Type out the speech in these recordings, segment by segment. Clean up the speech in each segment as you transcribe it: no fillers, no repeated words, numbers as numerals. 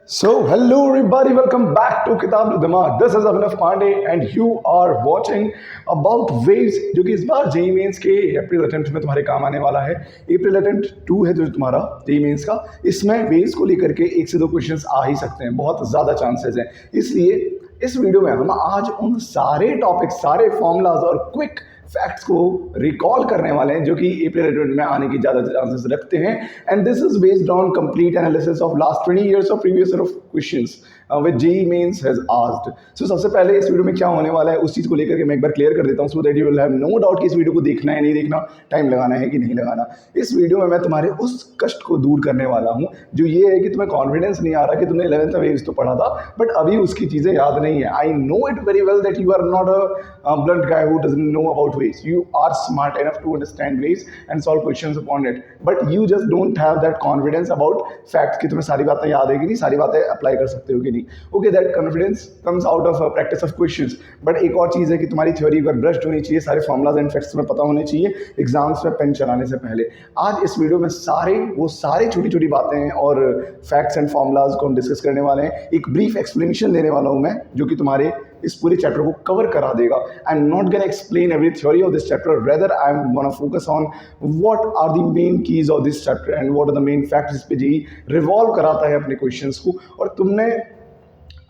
So, hello everybody, welcome back to किताब दिमाग. This is Abhinav Pandey and you are watching about waves, जो कि इस बार जेई मेंस के अप्रैल अटेम्प्ट में तुम्हारे काम आने वाला है. अप्रैल अटेम्प्ट 2 है जो तुम्हारा जेई मेंस का. इसमें वेव्स को लेकर के एक से दो क्वेश्चंस आ ही सकते हैं, बहुत ज़्यादा चांसेस हैं. इसलिए इस वीडियो में हम आज उन सारे टॉपिक्स, सारे फॉर्मूलाज और क्विक फैक्ट्स को रिकॉल करने वाले हैं जो कि अप्रैल अटेम्प्ट में आने की ज़्यादा चांसेस रखते हैं. And this is based on complete analysis of last 20 years of previous year of questions which JEE Mains has asked. So सबसे पहले इस वीडियो में क्या होने वाला है उस चीज़ को लेकर के मैं एक बार क्लियर कर देता हूँ, so that you will have no doubt कि इस वीडियो को देखना है नहीं देखना, टाइम लगाना है कि नहीं लगाना. इस वीडियो में मैं तुम्हारे उस कष्ट को दूर करने वाला हूँ जो ये है कि तुम्हें कॉन्फिडेंस नहीं आ रहा कि तुमने 11th में वेव्स तो पढ़ा था बट अभी उसकी चीज़ें याद नहीं है. I know it very well that you are not a blunt guy who doesn't know about waves. You are smart enough to understand waves and solve questions upon it, but you just don't have that confidence about facts कि तुम्हें सारी बातें याद है कि नहीं, सारी बातें अप्लाई कर सकते हो कि नहीं. Okay, that confidence comes out of practice of questions. But एक और चीज़ है कि तुम्हारी थ्योरी पर ब्रश्ड होनी चाहिए, सारे फॉर्मुलाज एंड फैक्ट्स तुम्हें पता होने चाहिए एग्जाम्स में पेन चलाने से पहले. आज इस वीडियो में सारे छोटी छोटी बातें और फैक्ट्स एंड फॉर्मुलाज को हम डिस्कस करने वाले हैं. एक ब्रीफ एक्सप्लेनेशन देने वाला हूँ मैं जो कि तुम्हारे इस पूरे चैप्टर को कवर करा देगा. I am not gonna explain every theory of this chapter, rather I am gonna focus on what are the main keys of this chapter and what are the main facts. इस पे JEE revolve कराता है अपने questions को. और तुमने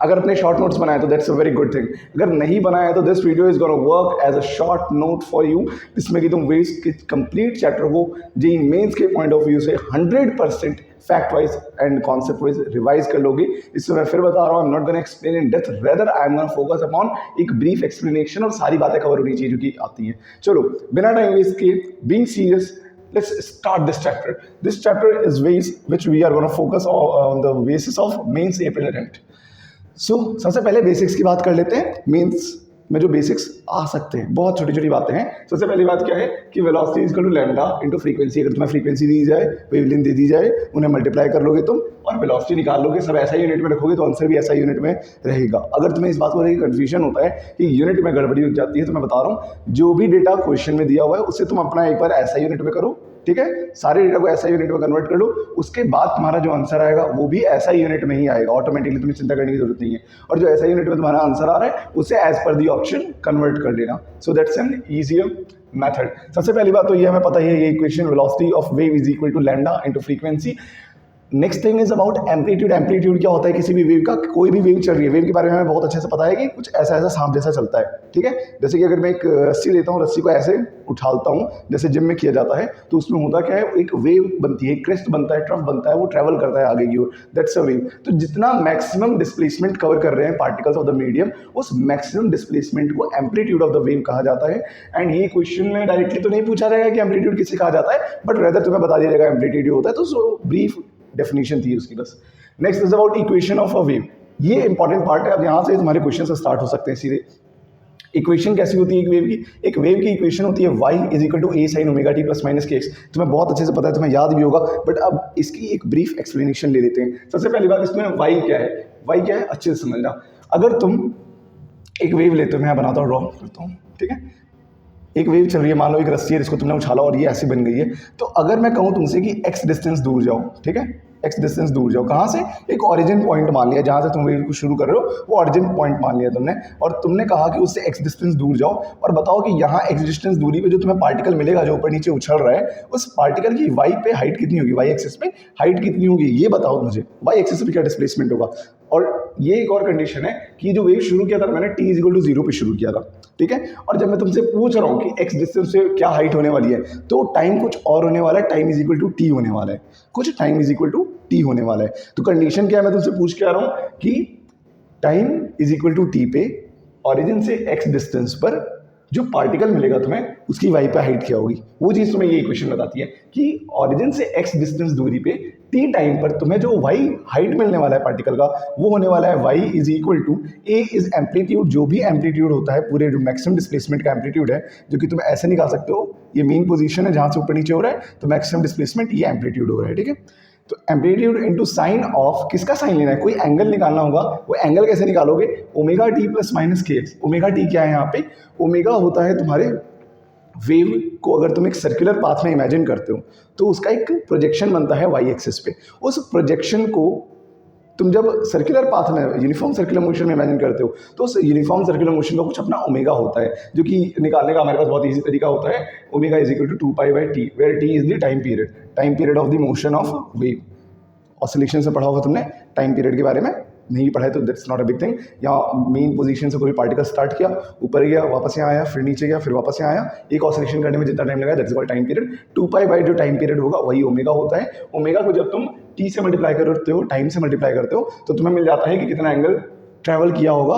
अगर अपने शॉर्ट नोट्स बनाए तो that's a very good thing. अगर नहीं बनाया तो this video is gonna work as a short note for you, जिसमें कि तुम वेव्स के कंप्लीट चैप्टर को जेई मेंस के पॉइंट ऑफ व्यू से 100% fact wise and concept wise revise कर लोगे. इससे मैं फिर बता रहा हूँ, I am not gonna explain in depth, rather I am gonna focus upon एक ब्रीफ एक्सप्लेनेशन और सारी बातें कवर होनी चाहिए जो कि आती हैं. चलो बिना टाइम वेस्ट के, being serious, let's start this chapter. This chapter is ways which we are going to focus on the basis of mains April attempt. सबसे पहले बेसिक्स की बात कर लेते हैं. मेंस में जो बेसिक्स आ सकते हैं, बहुत छोटी छोटी बातें हैं. सबसे पहली बात क्या है कि velocity is equal to lambda into frequency. अगर तुम्हें फ्रीक्वेंसी दी जाए, वेवलेंथ दे दी जाए, उन्हें मल्टीप्लाई कर लोगे तुम और वेलोसिटी निकाल लोगे, सब ऐसा यूनिट में रखोगे तो आंसर भी ऐसा यूनिट में रहेगा. अगर तुम्हें इस बात को लेकर कन्फ्यूजन होता है कि यूनिट में गड़बड़ी हो जाती है तो मैं बता रहा हूँ, जो भी डेटा क्वेश्चन में दिया हुआ है उससे तुम अपना एक बार ऐसा यूनिट में करो, ठीक है, सारे डेटा को ऐसा यूनिट में कन्वर्ट कर लो, उसके बाद तुम्हारा जो आंसर आएगा वो भी ऐसा यूनिट में ही आएगा ऑटोमेटिकली, तुम्हें चिंता करने की जरूरत नहीं है. और जो ऐसा यूनिट में तुम्हारा आंसर आ रहा है उसे as per the option convert कर लेना. So that's an easier method. सबसे पहली बात तो ये हमें पता है, ये equation velocity of wave is equal to lambda into frequency. Next thing is about amplitude. Amplitude क्या होता है किसी भी वेव का? कोई भी वेव चल रही है, वेव के बारे में हमें बहुत अच्छे से पता है कि कुछ ऐसा ऐसा सांप जैसा चलता है, ठीक है. जैसे कि अगर मैं एक रस्सी लेता हूँ, रस्सी को ऐसे उछालता हूँ जैसे जिम में किया जाता है, तो उसमें होता क्या है, एक वेव बनती है, क्रेस्ट बनता है, ट्रफ बनता है, वो ट्रैवल करता है आगे की ओर, दैट्स अ वेव. तो जितना मैक्सिमम डिस्प्लेसमेंट कवर कर रहे हैं पार्टिकल्स ऑफ द मीडियम, उस मैक्सिमम डिस्प्लेसमेंट को एम्पलीट्यूड ऑफ द वेव कहा जाता है. एंड ये क्वेश्चन में डायरेक्टली तो नहीं पूछा जाएगा कि एम्पलीट्यूड किसे कहा जाता है, बट रेदर तुम्हें बता दिया जाएगा एम्पलीट्यूड होता है. तो सो ब्रीफ डेफिनेशन थी उसकी बस. Next is about equation of a wave. ये इंपॉर्टेंट पार्ट है. अब यहाँ से तुम्हारे क्वेश्चन से स्टार्ट हो सकते हैं सीधे. इक्वेशन कैसी होती है एक वेव की? एक वेव की इक्वेशन होती है y is equal to a sin omega t plus minus k x. तुम्हें बहुत अच्छे से पता है, तुम्हें याद भी होगा, बट अब इसकी एक ब्रीफ एक्सप्लेनेशन ले लेते हैं. सबसे पहली बात इसमें y क्या है, y क्या है अच्छे से समझना. अगर तुम एक वेव लेते हो, मैं बनाता हूँ, ड्रॉ करता हूँ, ठीक है. एक वेव चल रही है, मान लो एक रस्सी है जिसको तुमने उछाला और ये ऐसी बन गई है. तो अगर मैं कहूँ तुमसे कि x डिस्टेंस दूर जाओ, ठीक है, x डिस्टेंस दूर जाओ, कहाँ से? एक ओरिजिन पॉइंट मान लिया, जहाँ से तुम वेव को शुरू कर रहे हो वो ओरिजिन पॉइंट मान लिया तुमने, और तुमने कहा कि उससे x डिस्टेंस दूर जाओ और बताओ कि यहाँ x डिस्टेंस दूरी पे जो तुम्हें पार्टिकल मिलेगा जो ऊपर नीचे उछल रहा है, उस पार्टिकल की y पे हाइट कितनी होगी, y एक्सिस पे हाइट कितनी होगी, ये बताओ मुझे. y एक्सिस पे क्या डिस्प्लेसमेंट होगा. और ये एक और कंडीशन है कि जो वेव शुरू किया था मैंने t इक्वल टू 0 पे शुरू किया था, ठीक है. और जब मैं तुमसे पूछ रहा हूँ कि x डिस्टेंस से क्या हाइट होने वाली है, तो टाइम कुछ और होने वाला है, time is equal to t होने वाला है, कुछ time is equal to t होने वाला है. तो कंडीशन क्या है, मैं तुमसे पूछ के आ रहा हूँ कि time is equal to t पे ऑरिजिन से x डिस्टेंस पर जो पार्टिकल मिलेगा तुम्हें उसकी y पे हाइट क्या होगी. वो चीज़ तुम्हें ये इक्वेशन बताती है कि ऑरिजिन से x डिस्टेंस दूरी पे t टाइम पर तुम्हें जो y हाइट मिलने वाला है पार्टिकल का, वो होने वाला है y is equal to a is amplitude. जो भी एम्पलीट्यूड होता है पूरे जो मैक्सिमम डिस्प्लेसमेंट का एम्पलीट्यूड है, जो कि तुम ऐसे निकाल सकते हो, ये मेन पोजीशन है जहाँ से ऊपर नीचे हो रहा है, तो मैक्सिमम डिस्प्लेसमेंट ये एम्पलीट्यूड हो रहा है, ठीक है. तो एम्पलीट्यूड इनटू साइन ऑफ, किसका साइन लेना है, कोई एंगल निकालना होगा. वो एंगल कैसे निकालोगे? Omega t plus minus k x. Omega T क्या है यहाँ पे? ओमेगा होता है तुम्हारे वेव को अगर तुम एक सर्कुलर पाथ में इमेजिन करते हो तो उसका एक प्रोजेक्शन बनता है वाई एक्सिस पे. उस प्रोजेक्शन को तुम जब सर्कुलर पाथ में यूनिफॉर्म सर्कुलर मोशन में इमेजिन करते हो तो उस यूनिफॉर्म सर्कुलर मोशन का कुछ अपना ओमेगा होता है, जो कि निकालने का हमारे पास बहुत ईजी तरीका होता है। Omega is equal to 2π/t, where t is the time period of the motion of wave. Oscillation से पढ़ा होगा तुमने, टाइम पीरियड के बारे में नहीं पढ़ा है तो that's not a big thing. यहाँ मेन पोजीशन से कोई पार्टिकल स्टार्ट किया, ऊपर गया, वापस यहाँ आया, फिर नीचे गया, फिर वापस यहाँ आया, एक ऑसिलेशन करने में जितना टाइम लगा दैट्स कॉल्ड टाइम पीरियड। 2π जो टाइम पीरियड होगा वही ओमेगा होता है। ओमेगा को जब तुम टी से मल्टीप्लाई करते हो, टाइम से मल्टीप्लाई करते हो, तो तुम्हें मिल जाता है कि कितना एंगल ट्रैवल किया होगा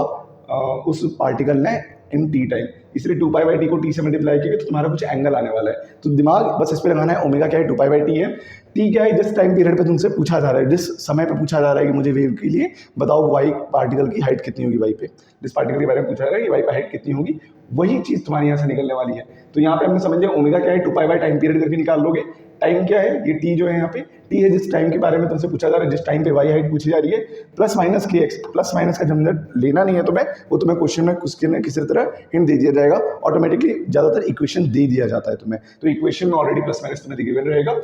उस पार्टिकल ने इन टी टाइम। इसलिए 2π/t को टी से मल्टीप्लाई किया तो तुम्हारा कुछ एंगल आने वाला है। तो दिमाग बस इस पे लगाना है, ओमेगा क्या है, 2π/t है। टी क्या है, जिस टाइम पीरियड पे तुमसे पूछा जा रहा है, जिस समय पे पूछा जा रहा है कि मुझे वेव के लिए बताओ वाई पार्टिकल की हाइट कितनी होगी वाई पे, जिस पार्टिकल के बारे में पूछा जा रहा है कि वाई पे हाइट कितनी होगी, वही चीज़ तुम्हारे यहाँ से निकलने वाली है। तो यहाँ पे हमने समझ लिया ओमेगा क्या है, 2π टाइम पीरियड करके निकाल लोगे। टाइम क्या है, ये टी जो है यहाँ पे टी है जिस टाइम के बारे में तुमसे पूछा जा रहा है, जिस टाइम पे वाई हाइट पूछी जा रही है, plus minus k x. Plus minus का झंझट लेना नहीं है तुम्हें, वो तुम्हें क्वेश्चन में किसी तरह हिंट दे दिया जाएगा, ऑटोमेटिकली ज़्यादातर इक्वेशन दे दिया जाता है तुम्हें, तो इक्वेशन में ऑलरेडी प्लस माइनस तुम्हें गिवन रहेगा।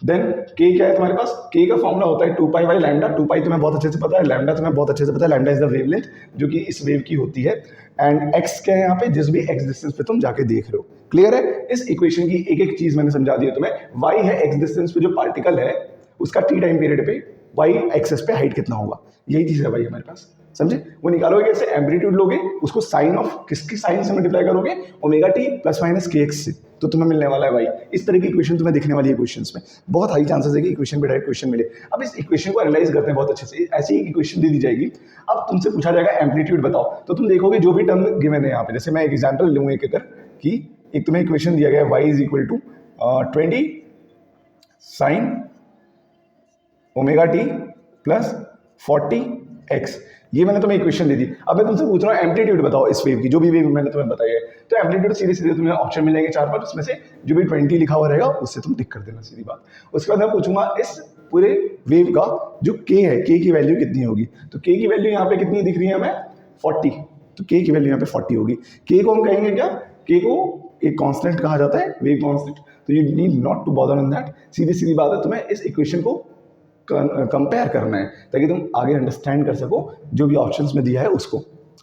देन के क्या है तुम्हारे पास, के का फॉर्मूला होता है 2π/λ। 2π तुम्हें बहुत अच्छे से पता है, लैम्डा तुम्हें बहुत अच्छे से पता है, लैम्डा इज द वेवलेंथ जो कि इस वेव की होती है। एंड एक्स क्या है यहाँ पे, जिस भी एक्स डिस्टेंस पे तुम जाके देख रहे हो। क्लियर है, इस इक्वेशन की एक एक चीज मैंने समझा दी है तुम्हें। वाई है एक्स डिस्टेंस पे जो पार्टिकल है उसका टी टाइम पीरियड पे वाई एक्सेस पे हाइट कितना होगा, यही चीज है भाई हमारे पास, समझे। वो निकालोगे कैसे, एम्पलीट्यूड लोगे, उसको साइन ऑफ किसकी साइन से मल्टीप्लाई करोगे, omega t plus minus k x से, तो तुम्हें मिलने वाला है भाई। इस तरह की इक्वेशन तुम्हें दिखने वाली है क्वेश्चंस में, बहुत हाई चांसेस है कि इक्वेशन पे डायरेक्ट क्वेश्चन मिले। अब इस इक्वेशन को एनालाइज करते हैं बहुत अच्छे से। ऐसी एक इक्वेशन दे दी जाएगी, अब तुमसे पूछा जाएगा एम्पलीट्यूड बताओ, तो तुम देखोगे जो भी टर्म गिवन है यहाँ पे, जैसे मैं एक एग्जाम्पल लूँ एक अगर कि एक तुम्हें इक्वेशन दिया गया है y is equal to 20 sine omega t plus 40x, ये मैंने तुम्हें इक्वेशन दी थी। अब मैं तुमसे पूछ रहा हूँ एम्पलीट्यूड बताओ इस वेव की, जो भी वेव मैंने तुम्हें बताई है। तो एम्पलीट्यूड सीधे सीधे तुम्हें ऑप्शन मिलेंगे 4-5, उसमें से जो भी 20 लिखा हुआ रहेगा उससे तुम टिक कर देना, सीधी बात। उसके बाद मैं पूछूंगा इस पूरे वेव का जो k है, k की वैल्यू कितनी होगी। तो k की वैल्यू यहाँ पे कितनी दिख रही है हमें, 40, तो k की वैल्यू यहाँ पे 40 होगी। k को हम कहेंगे क्या, k को एक कांस्टेंट कहा जाता है, वेव कांस्टेंट, तो you need not to bother on that. सीधी सीधी बात है, तुम्हें इस इक्वेशन को कंपेयर करना है ताकि तुम आगे अंडरस्टैंड कर सको जो भी ऑप्शंस में दिया है उसको,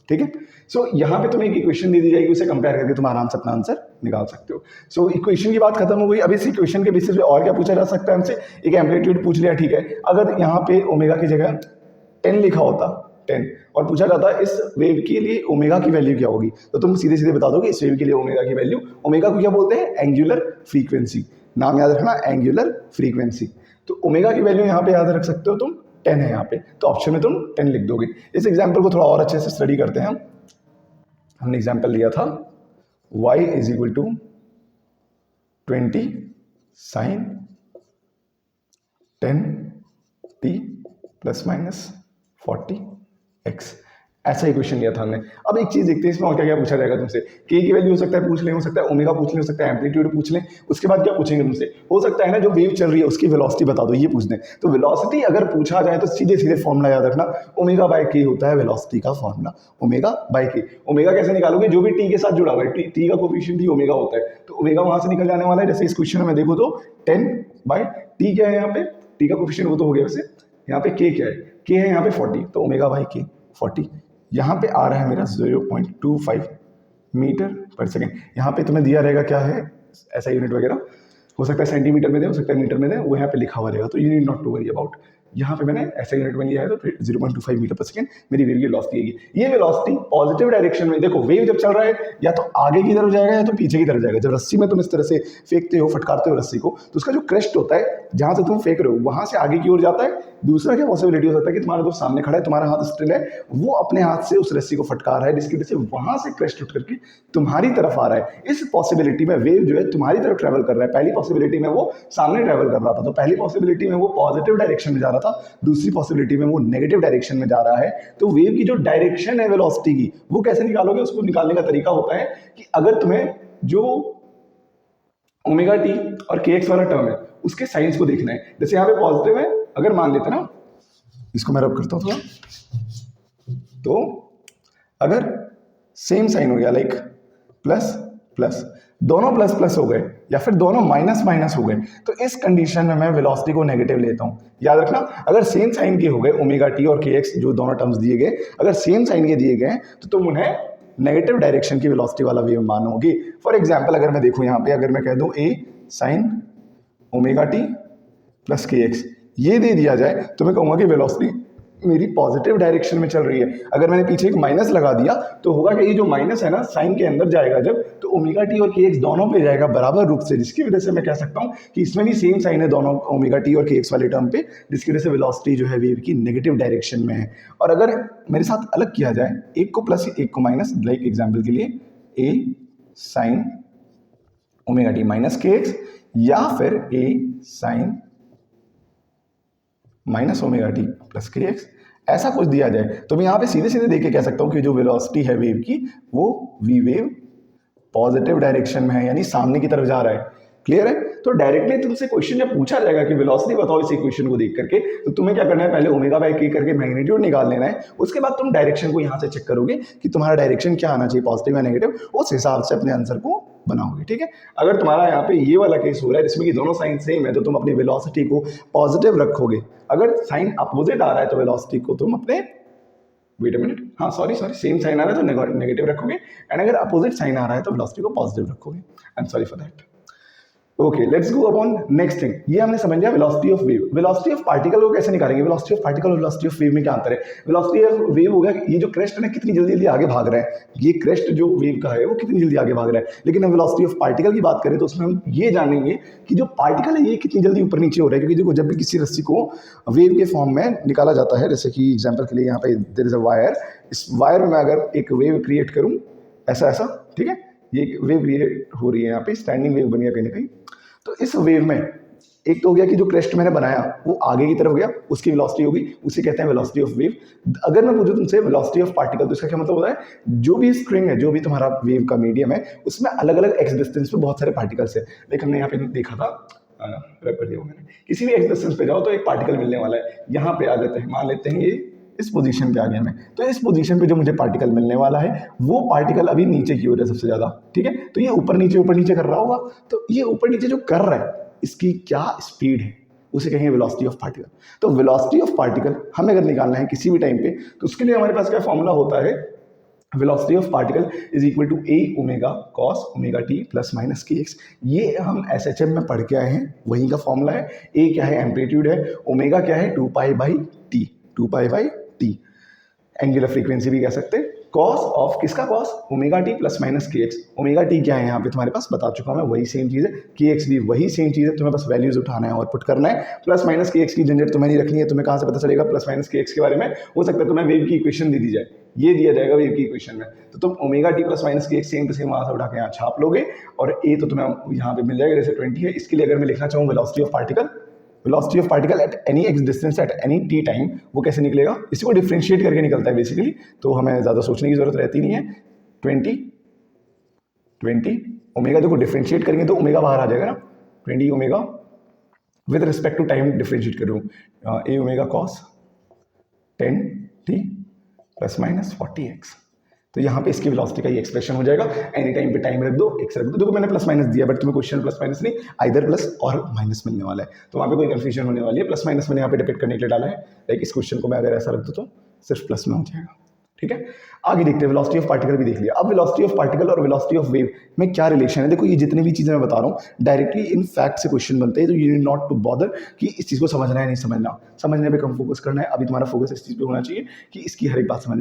ठीक है। सो यहाँ पे तुम्हें एक इक्वेशन दे दी जाएगी, उसे कंपेयर करके तुम आराम से अपना आंसर निकाल सकते हो। सो इक्वेशन की बात खत्म हो गई। अब इस इक्वेशन के बेसिस पे और क्या पूछा जा सकता है हमसे, एक एम्पलीट्यूड पूछ लिया, ठीक है। अगर यहाँ पे ओमेगा की जगह 10 लिखा होता, 10, और पूछा जाता है इस वेव के लिए ओमेगा की वैल्यू क्या होगी, तो तुम सीधे सीधे बता दोगे इस वेव के लिए ओमेगा की वैल्यू, ओमेगा को क्या बोलते हैं, एंगुलर फ्रीक्वेंसी, नाम याद रखना एंगुलर फ्रीक्वेंसी। तो ओमेगा की वैल्यू यहाँ पे याद रख सकते हो तुम, 10 है यहाँ पे, तो ऑप्शन में तुम 10 लिख दोगे। इस एग्जाम्पल को थोड़ा और अच्छे से स्टडी करते हैं हम। हमने एग्जाम्पल लिया था y is equal to 20 sine 10t plus minus 40x, ऐसा इक्वेशन लिया था हमने। अब एक चीज देखते हैं इसमें और क्या क्या पूछा जाएगा तुमसे। k की वैल्यू हो सकता है पूछ लें, हो सकता है ओमेगा पूछ लें, हो सकता है एम्पलीट्यूड पूछ लें। उसके बाद क्या पूछेंगे तुमसे, हो सकता है ना जो वेव चल रही है उसकी वेलोसिटी बता दो, ये पूछ दें। तो वेलोसिटी अगर पूछा जाए तो सीधे सीधे फॉर्मूला याद रखना, ओमेगा बाय के होता है वेलोसिटी का फॉर्मूला, ओमेगा बाय के। ओमेगा कैसे निकालोगे, जो भी टी के साथ जुड़ा हुआ है, टी का कोफिशिएंट ही ओमेगा होता है, तो ओमेगा वहां से निकल जाने वाला है। जैसे इस क्वेश्चन में देखो तो 10/t क्या है यहाँ पे, टी का कोफिशिएंट वो तो हो गया, वैसे यहाँ पे के क्या है, के है यहाँ पे 40, तो ओमेगा बाई के 40। यहाँ पे आ रहा है मेरा 0.25 मीटर पर सेकेंड। यहाँ पे तुम्हें दिया रहेगा क्या है, ऐसा यूनिट वगैरह, हो सकता है सेंटीमीटर में दे, हो सकता है मीटर में दे, वो यहाँ पे लिखा हुआ रहेगा, तो you need not to worry about. यहाँ पे मैंने ऐसा यूनिट में लिया है, तो 0.25 मीटर पर सेकेंड मेरी वेव की वेलोसिटी आएगी। ये वेलोसिटी पॉजिटिव डायरेक्शन में, देखो वेव जब चल रहा है या तो आगे की तरफ जाएगा या तो पीछे की तरफ जाएगा। जब रस्सी में तुम इस तरह से फेंकते हो, फटकारते हो रस्सी को, तो उसका जो क्रेस्ट होता है जहाँ से तुम फेंक रहे हो वहाँ से आगे की ओर जाता है। दूसरा क्या पॉसिबिलिटी हो सकता है कि तुम्हारा दोस्त सामने खड़ा है, तुम्हारा हाथ स्टिल है, वो अपने हाथ से उस रस्सी को फटकार रहा है, जिसकी वजह से वहाँ से क्रेस्ट उठ करके तुम्हारी तरफ आ रहा है। इस पॉसिबिलिटी में वेव जो है तुम्हारी तरफ ट्रैवल कर रहा है। पहली पॉसिबिलिटी में वो सामने ट्रैवल कर रहा था, तो पहली पॉसिबिलिटी में वो पॉजिटिव डायरेक्शन में जा रहा था, दूसरी पॉसिबिलिटी में वो नेगेटिव डायरेक्शन में जा रहा है। तो वेव की जो डायरेक्शन है वेलोसिटी की, वो कैसे निकालोगे, उसको निकालने का तरीका होता है कि अगर तुम्हें जो ओमेगा टी और के एक्स वाला टर्म है उसके साइंस को देखना है। जैसे यहाँ पे पॉजिटिव है, अगर मान लेते ना, इसको मैं रब करता हूँ थोड़ा, तो अगर सेम साइन हो गया, लाइक प्लस प्लस, दोनों प्लस प्लस हो गए, या फिर दोनों माइनस माइनस हो गए, तो इस कंडीशन में मैं वेलोसिटी को नेगेटिव लेता हूँ। याद रखना, अगर सेम साइन के हो गए ओमेगा टी और के एक्स, जो दोनों टर्म्स दिए गए, अगर सेम साइन के दिए गए तो तुम उन्हें नेगेटिव डायरेक्शन की वेलोसिटी वाला वेव मानोगे। फॉर एग्जाम्पल अगर मैं देखूँ यहाँ पे, अगर मैं कह दूँ ए sine omega t plus k x, ये दे दिया जाए तो मैं कहूँगा कि वेलोसिटी मेरी पॉजिटिव डायरेक्शन में चल रही है। अगर मैंने पीछे एक माइनस लगा दिया तो होगा कि ये जो माइनस है ना साइन के अंदर जाएगा जब, तो ओमेगा टी और के एक्स दोनों पे जाएगा बराबर रूप से, जिसकी वजह से मैं कह सकता हूँ कि इसमें भी सेम साइन है दोनों ओमेगा टी और के एक्स वाले टर्म पे, जिसकी वजह से वेलोसिटी जो है वेव की नेगेटिव डायरेक्शन में है। और अगर मेरे साथ अलग किया जाए, एक को प्लस एक को माइनस, लाइक एग्जाम्पल के लिए A sine omega t minus k x, या फिर A sine minus omega t plus k x, ऐसा कुछ दिया जाए तो मैं यहाँ पे सीधे सीधे देख के कह सकता हूँ कि जो वेलोसिटी है वेव की वो वी वेव पॉजिटिव डायरेक्शन में है, यानी सामने की तरफ जा रहा है। क्लियर है? तो डायरेक्टली तुमसे क्वेश्चन जब पूछा जाएगा कि वेलोसिटी बताओ इस इक्वेशन को देख करके, तो तुम्हें क्या करना है, पहले ओमेगा बाई के करके मैग्नीट्यूड निकाल लेना है, उसके बाद तुम डायरेक्शन को यहाँ से चेक करोगे कि तुम्हारा डायरेक्शन क्या आना चाहिए, पॉजिटिव या नेगेटिव, उस हिसाब से अपने आंसर को बनाओगे। ठीक है? अगर तुम्हारा यहाँ पे ये वाला केस हो रहा है जिसमें कि दोनों साइन सेम है, तो तुम अपनी वेलोसिटी को पॉजिटिव रखोगे। अगर साइन अपोजिट आ रहा है तो वेलोसिटी को तुम अपने वेट अ मिनट, हाँ सॉरी सेम साइन आ रहा है तो नेगेटिव रखोगे, एंड अगर अपोजिट साइन आ रहा है तो वेलोसिटी को पॉजिटिव रखोगे। I am sorry for that. Okay, let's go upon next thing. ये हमने समझ लिया velocity of wave. Velocity of particle को कैसे निकालेंगे? वेलोसिटी ऑफ पार्टिकल और वेलोसिटी ऑफ वेव में क्या अंतर है? वेलोसिटी ऑफ वेव हो गया ये जो क्रेस्ट है ना कितनी जल्दी जल्दी आगे भाग रहा है, ये क्रेस्ट जो वेव का है वो कितनी जल्दी आगे भाग रहा है। लेकिन हम वेलोसिटी ऑफ पार्टिकल की बात करें तो उसमें हम ये जानेंगे कि जो पार्टिकल है ये कितनी जल्दी ऊपर नीचे हो रहा है। क्योंकि देखो, जब भी किसी रस्सी को वेव के फॉर्म में निकाला जाता है, जैसे कि एग्जाम्पल के लिए यहाँ पे देयर इज अ वायर, इस वायर में मैं अगर एक वेव क्रिएट करूँ ऐसा ऐसा, ठीक है, ये वेव क्रिएट हो रही है, यहाँ पे स्टैंडिंग वेव बनी है कहीं ना कहीं। तो इस वेव में एक तो हो गया कि जो क्रेस्ट मैंने बनाया वो आगे की तरफ गया, उसकी वेलोसिटी होगी, उसे कहते हैं वेलोसिटी ऑफ वेव। अगर मैं पूछूं तुमसे वेलोसिटी ऑफ पार्टिकल, तो इसका क्या मतलब होता है? जो भी स्ट्रिंग है, जो भी तुम्हारा वेव का मीडियम है, उसमें अलग अलग एक्स डिस्टेंस पे बहुत सारे पार्टिकल्स है। लाइक हमने यहाँ पे देखा था, रब कर दिया मैंने, किसी भी एक्स डिस्टेंस पे जाओ तो एक पार्टिकल मिलने वाला है। यहाँ पे आ जाते हैं, मान लेते हैं ये इस पोजीशन पे आ गया मैं, तो इस पोजीशन पे जो मुझे पार्टिकल मिलने वाला है वो पार्टिकल अभी नीचे की ओर है सबसे ज्यादा। ठीक है? तो ये ऊपर नीचे कर रहा होगा, तो ये ऊपर नीचे जो कर रहा है इसकी क्या स्पीड है, उसे कहेंगे वेलोसिटी ऑफ पार्टिकल। तो वेलोसिटी ऑफ पार्टिकल हमें अगर निकालना है किसी भी टाइम पे, तो उसके लिए हमारे पास क्या फॉर्मूला होता है, velocity of particle is equal to a omega cos omega t plus minus k x. ये हम एसएचएम में पढ़ के आए हैं, वहीं का फॉर्मूला है। ए क्या है? एम्पलीट्यूड है। ओमेगा क्या है? 2 pi by T, angular frequency भी कह सकते हैं। कॉस ऑफ किसका cos? Omega t plus minus k x. Omega T क्या है यहाँ पे तुम्हारे पास बता चुका मैं, वही सेम चीज़ है। के एक्स भी वही सेम चीज़ है, तुम्हें बस वैल्यूज उठाना है और पुट करना है। प्लस माइनस के एक्स की झंझट तुम्हें नहीं रखनी है। तुम्हें कहाँ से पता चलेगा प्लस माइनस के एक्स के बारे में? हो सकता है तुम्हें वेव की इक्वेशन दे दी जाए, ये दिया जाएगा वेव की इक्वेशन में, तो तुम omega t plus minus k x same to same वहाँ से उठा के यहाँ छाप लोगे, और ए तो तुम्हें यहाँ पे मिल जाएगा, जैसे 20 है। इसके लिए अगर मैं लिखना चाहूँ velocity of particle at any x distance at any T time, वो कैसे निकलेगा? इसी को डिफ्रेंशिएट करके निकलता है बेसिकली, तो हमें ज़्यादा सोचने की जरूरत रहती नहीं है। 20 ओमेगा, देखो डिफ्रेंशिएट करेंगे तो ओमेगा बाहर आ जाएगा ना, 20 omega with respect to time differentiate करूँ, A omega cos 10 t plus minus 40 x. तो यहाँ पे इसकी वेलोसिटी का ये एक्सप्रेशन हो जाएगा। एनी टाइम पे टाइम रख दो, एक्स रख दो। देखो मैंने प्लस माइनस दिया, बट तुम्हें क्वेश्चन प्लस माइनस नहीं, आइदर प्लस और माइनस मिलने वाला है, तो वहाँ पे कोई कंफ्यूजन होने वाली है। प्लस माइनस मैंने यहाँ पे डिपेंड करने के लिए डाला है, लाइक इस क्वेश्चन को मैं अगर ऐसा रख दूँ तो सिर्फ प्लस में हो जाएगा। ठीक है? आगे देखते हैं, वेलोसिटी ऑफ पार्टिकल भी देख लिया। अब वेलोसिटी ऑफ पार्टिकल और वेलोसिटी ऑफ वेव में क्या रिलेशन है? देखो, ये जितनी भी चीज़ें मैं बता रहा हूँ डायरेक्टली इन फैक्ट से क्वेश्चन बनते हैं, तो you need not to bother कि इस चीज़ को समझना है नहीं समझना, समझने पे कम फोकस करना है। अभी तुम्हारा फोकस इस चीज़ पे होना चाहिए कि इसकी हर एक बात समझ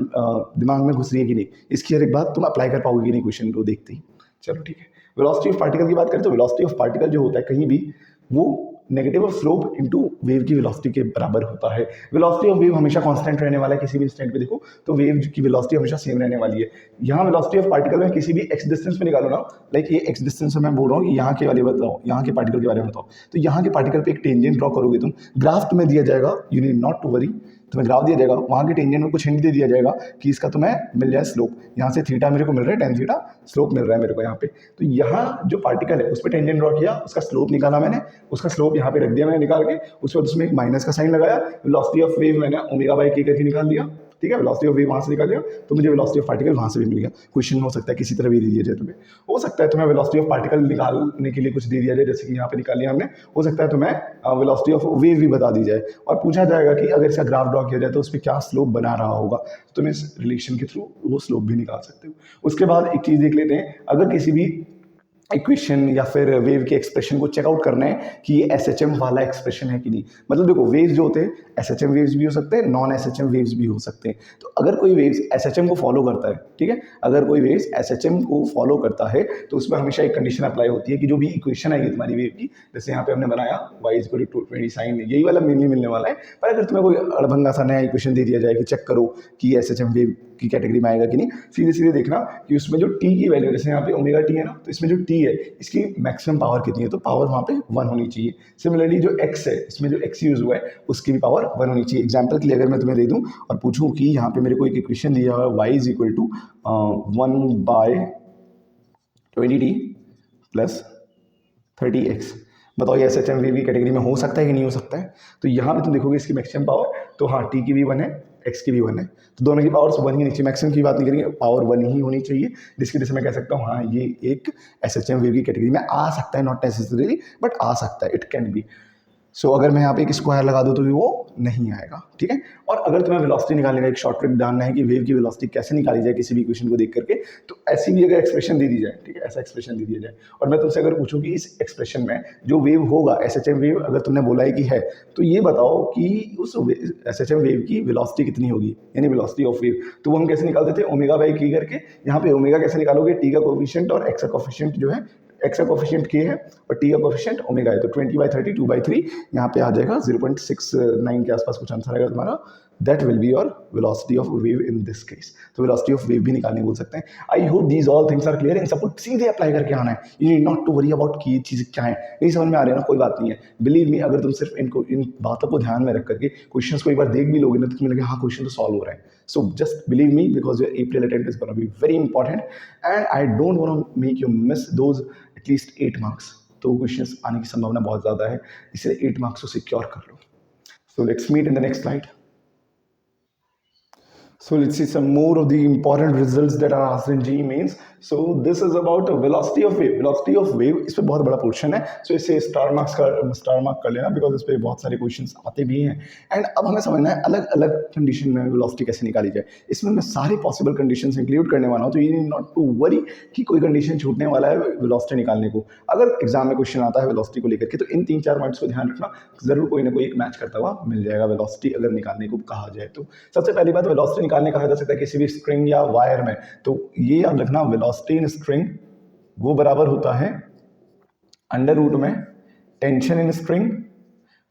दिमाग में घुस रही है कि नहीं, इसकी हर एक बात तुम अप्लाई कर पाओगे कि नहीं क्वेश्चन को देखते ही। चलो ठीक है, वेलोसिटी ऑफ पार्टिकल की बात करें तो वेलोसिटी ऑफ पार्टिकल जो होता है कहीं भी, वो negative of slope into wave की वेलोसिटी के बराबर होता है। वेलोसिटी ऑफ वेव हमेशा कांस्टेंट रहने वाला है, किसी भी इंस्टेंट पे देखो तो वेव की वेलोसिटी हमेशा सेम रहने वाली है। यहाँ वेलोसिटी ऑफ पार्टिकल में किसी भी एक्स डिस्टेंस पे निकालो ना, लाइक ये एक्स डिस्टेंस में मैं बोल रहा हूँ कि यहाँ के वाले बताओ, यहाँ के पार्टिकल के बारे में बताओ, तो यहाँ के पार्टिकल पे एक टेंजेंट ड्रॉ करोगे तुम, ग्राफ तुम्हें दिया जाएगा, you need not to worry, तुम्हें ग्राफ दिया जाएगा, वहाँ के टेंजेंट में कुछ हिंट दे दिया जाएगा कि इसका तुम्हें मिल जाए स्लोप। यहाँ से थीटा मेरे को मिल रहा है, टेन थीटा स्लोप मिल रहा है मेरे को यहाँ पे, तो यहाँ जो पार्टिकल है उस पर टेंजेंट ड्रॉ किया, उसका स्लोप निकाला मैंने, उसका स्लोप यहाँ पे रख दिया मैंने निकाल के, उसके बाद उसमें एक माइनस का साइन लगाया। वेलोसिटी ऑफ वेव मैंने ओमेगा बाई के करके निकाल दिया। ठीक है, वेलोसिटी ऑफ वेव वहाँ से निकाल दिया तो मुझे वेलोसिटी ऑफ पार्टिकल वहाँ से भी मिल गया। क्वेश्चन हो सकता है किसी तरह भी दे दिया जाए तुम्हें, हो सकता है तुम्हें वेलोसिटी ऑफ पार्टिकल निकालने के लिए कुछ दे दिया जाए, जैसे कि यहाँ पे निकाल लिया हमने, हो सकता है तुम्हें वेलोसिटी ऑफ वेव भी बता दी जाए और पूछा जाएगा कि अगर इसका ग्राफ ड्रॉ किया जाए तो उस पर क्या स्लोप बना रहा होगा, तो तुम इस रिलेशन के थ्रू वो स्लोप भी निकाल सकते हो। उसके बाद एक चीज़ देख लेते हैं, अगर किसी भी इक्वेशन या फिर वेव के एक्सप्रेशन को चेकआउट करना है कि ये एसएचएम वाला एक्सप्रेशन है कि नहीं। मतलब देखो वेव्स जो होते हैं एसएचएम वेव्स भी हो सकते हैं, नॉन एसएचएम वेव्स भी हो सकते हैं। तो अगर कोई वेव्स एसएचएम को फॉलो करता है, ठीक है, अगर कोई वेव्स एसएचएम को फॉलो करता है तो उसमें हमेशा एक कंडीशन अप्लाई होती है कि जो भी इक्वेशन आएगी तुम्हारी वेव की, जैसे यहाँ पे हमने बनाया y = 20 sin, यही वाला मेनली मिलने वाला है। पर अगर तुम्हें कोई अड़भंगा सा नया इक्वेशन दे दिया जाए कि चेक करो कि एसएचएम वेव की कैटेगरी में आएगा कि नहीं, सीधे सीधे देखना कि उसमें जो t की वैल्यू, जैसे यहाँ पे ओमेगा t है ना, तो इसमें जो t है इसकी मैक्सिमम पावर कितनी है, तो पावर वहाँ पे 1 होनी चाहिए। सिमिलरली जो x है, इसमें जो x यूज हुआ है उसकी भी पावर 1 होनी चाहिए। एग्जाम्पल के लिए अगर मैं तुम्हें दे दूँ और पूछूँ कि यहाँ पे मेरे को एक इक्वेशन दिया हुआ है y = 1/20t + 30x, बताओ ये एसएचएम वेव की कैटेगरी में हो सकता है कि नहीं हो सकता है। तो यहाँ पे तुम देखोगे इसकी मैक्सिमम पावर, तो हाँ t की भी 1 है, x की भी 1 है, तो दोनों की पावर्स 1 ही नीचे, मैक्सिमम की बात नहीं करेंगे, पावर 1 ही होनी चाहिए, जिसकी वजह से मैं कह सकता हूँ हाँ ये एक एसएचएम वेव की कैटेगरी में आ सकता है, नॉट नेसेसरीली बट आ सकता है, इट कैन बी। सो अगर मैं यहाँ पे एक स्क्वायर लगा दूँ तो भी वो नहीं आएगा, ठीक है। और अगर तुम्हें वेलोसिटी निकालने का एक शॉर्ट ट्रिक जानना है कि वेव की वेलोसिटी कैसे निकाली जाए किसी भी इक्वेशन को देख करके, तो ऐसी भी अगर एक्सप्रेशन दे दी जाए, ठीक है, ऐसा एक्सप्रेशन दे दिया जाए और मैं तुमसे अगर पूछूँ कि इस एक्सप्रेशन में जो वेव होगा एसएचएम वेव, अगर तुमने बोला है कि है, तो ये बताओ कि उस एसएचएम वेव की वेलोसिटी कितनी होगी, यानी वेलोसिटी ऑफ वेव। तो वो हम कैसे निकालते थे, ω/k करके। यहाँ पे ओमेगा कैसे निकालोगे, टी का कोफिशिएंट और एक्स का कोफिशिएंट जो है, एक्स का कोफिशिएंट k है और टी का कोफिशिएंट ओमेगा है, तो 20/30 2/3 यहाँ पे आ जाएगा 0.69 के आसपास कुछ आंसर आएगा तुम्हारा। That will be your velocity of wave in this case. तो वेलोसिटी ऑफ वेव भी निकालने बोल सकते हैं। I hope these all things are clear, इन सबको सीधे अप्लाई करके आना है, you need not to worry about कि ये चीज़ें क्या है, नहीं समझ में आ रही है ना, कोई बात नहीं है। बिलीव मी, अगर तुम सिर्फ इन बातों को ध्यान में रख करके क्वेश्चन को एक बार देख भी लोगे ना, तो तुम्हें लगे हाँ क्वेश्चन तो सॉल्व हो रहा है। So just believe me, because your April attempt is going to be very important and I don't want to make you miss those at least 8 marks। तो क्वेश्चंस आने की संभावना बहुत ज़्यादा है, इसलिए 8 मार्क्स को सिक्योर कर लो। So let's meet in the next slide. So let's see some more of the important results that are asked in JEE Mains. So this is about velocity of wave. Velocity of wave, इस पे बहुत बड़ा portion है, so इसे star mark कर लेना, because इस पे बहुत सारे क्वेश्चंस आते भी हैं। एंड अब हमें समझना है अलग अलग कंडीशन में वेलोसिटी कैसे निकाली जाए। इसमें मैं सारे पॉसिबल कंडीशंस इंक्लूड करने वाला हूँ, तो you need not to worry कि कोई कंडीशन छूटने वाला है वेलोसिटी निकालने को। अगर एग्जाम में क्वेश्चन आता है वेलोसिटी को लेकर के, तो इन 3-4 पॉइंट्स को ध्यान रखना, जरूर कोई ना कोई एक मैच करता हुआ मिल जाएगा वेलोसिटी अगर निकालने को कहा जाए तो। सबसे पहली बात, वेलोसिटी निकालने कहा जा सकता है किसी भी स्ट्रिंग या वायर में, तो ये याद रखना वेलोसिटी इन स्ट्रिंग वो बराबर होता है √ में tension in string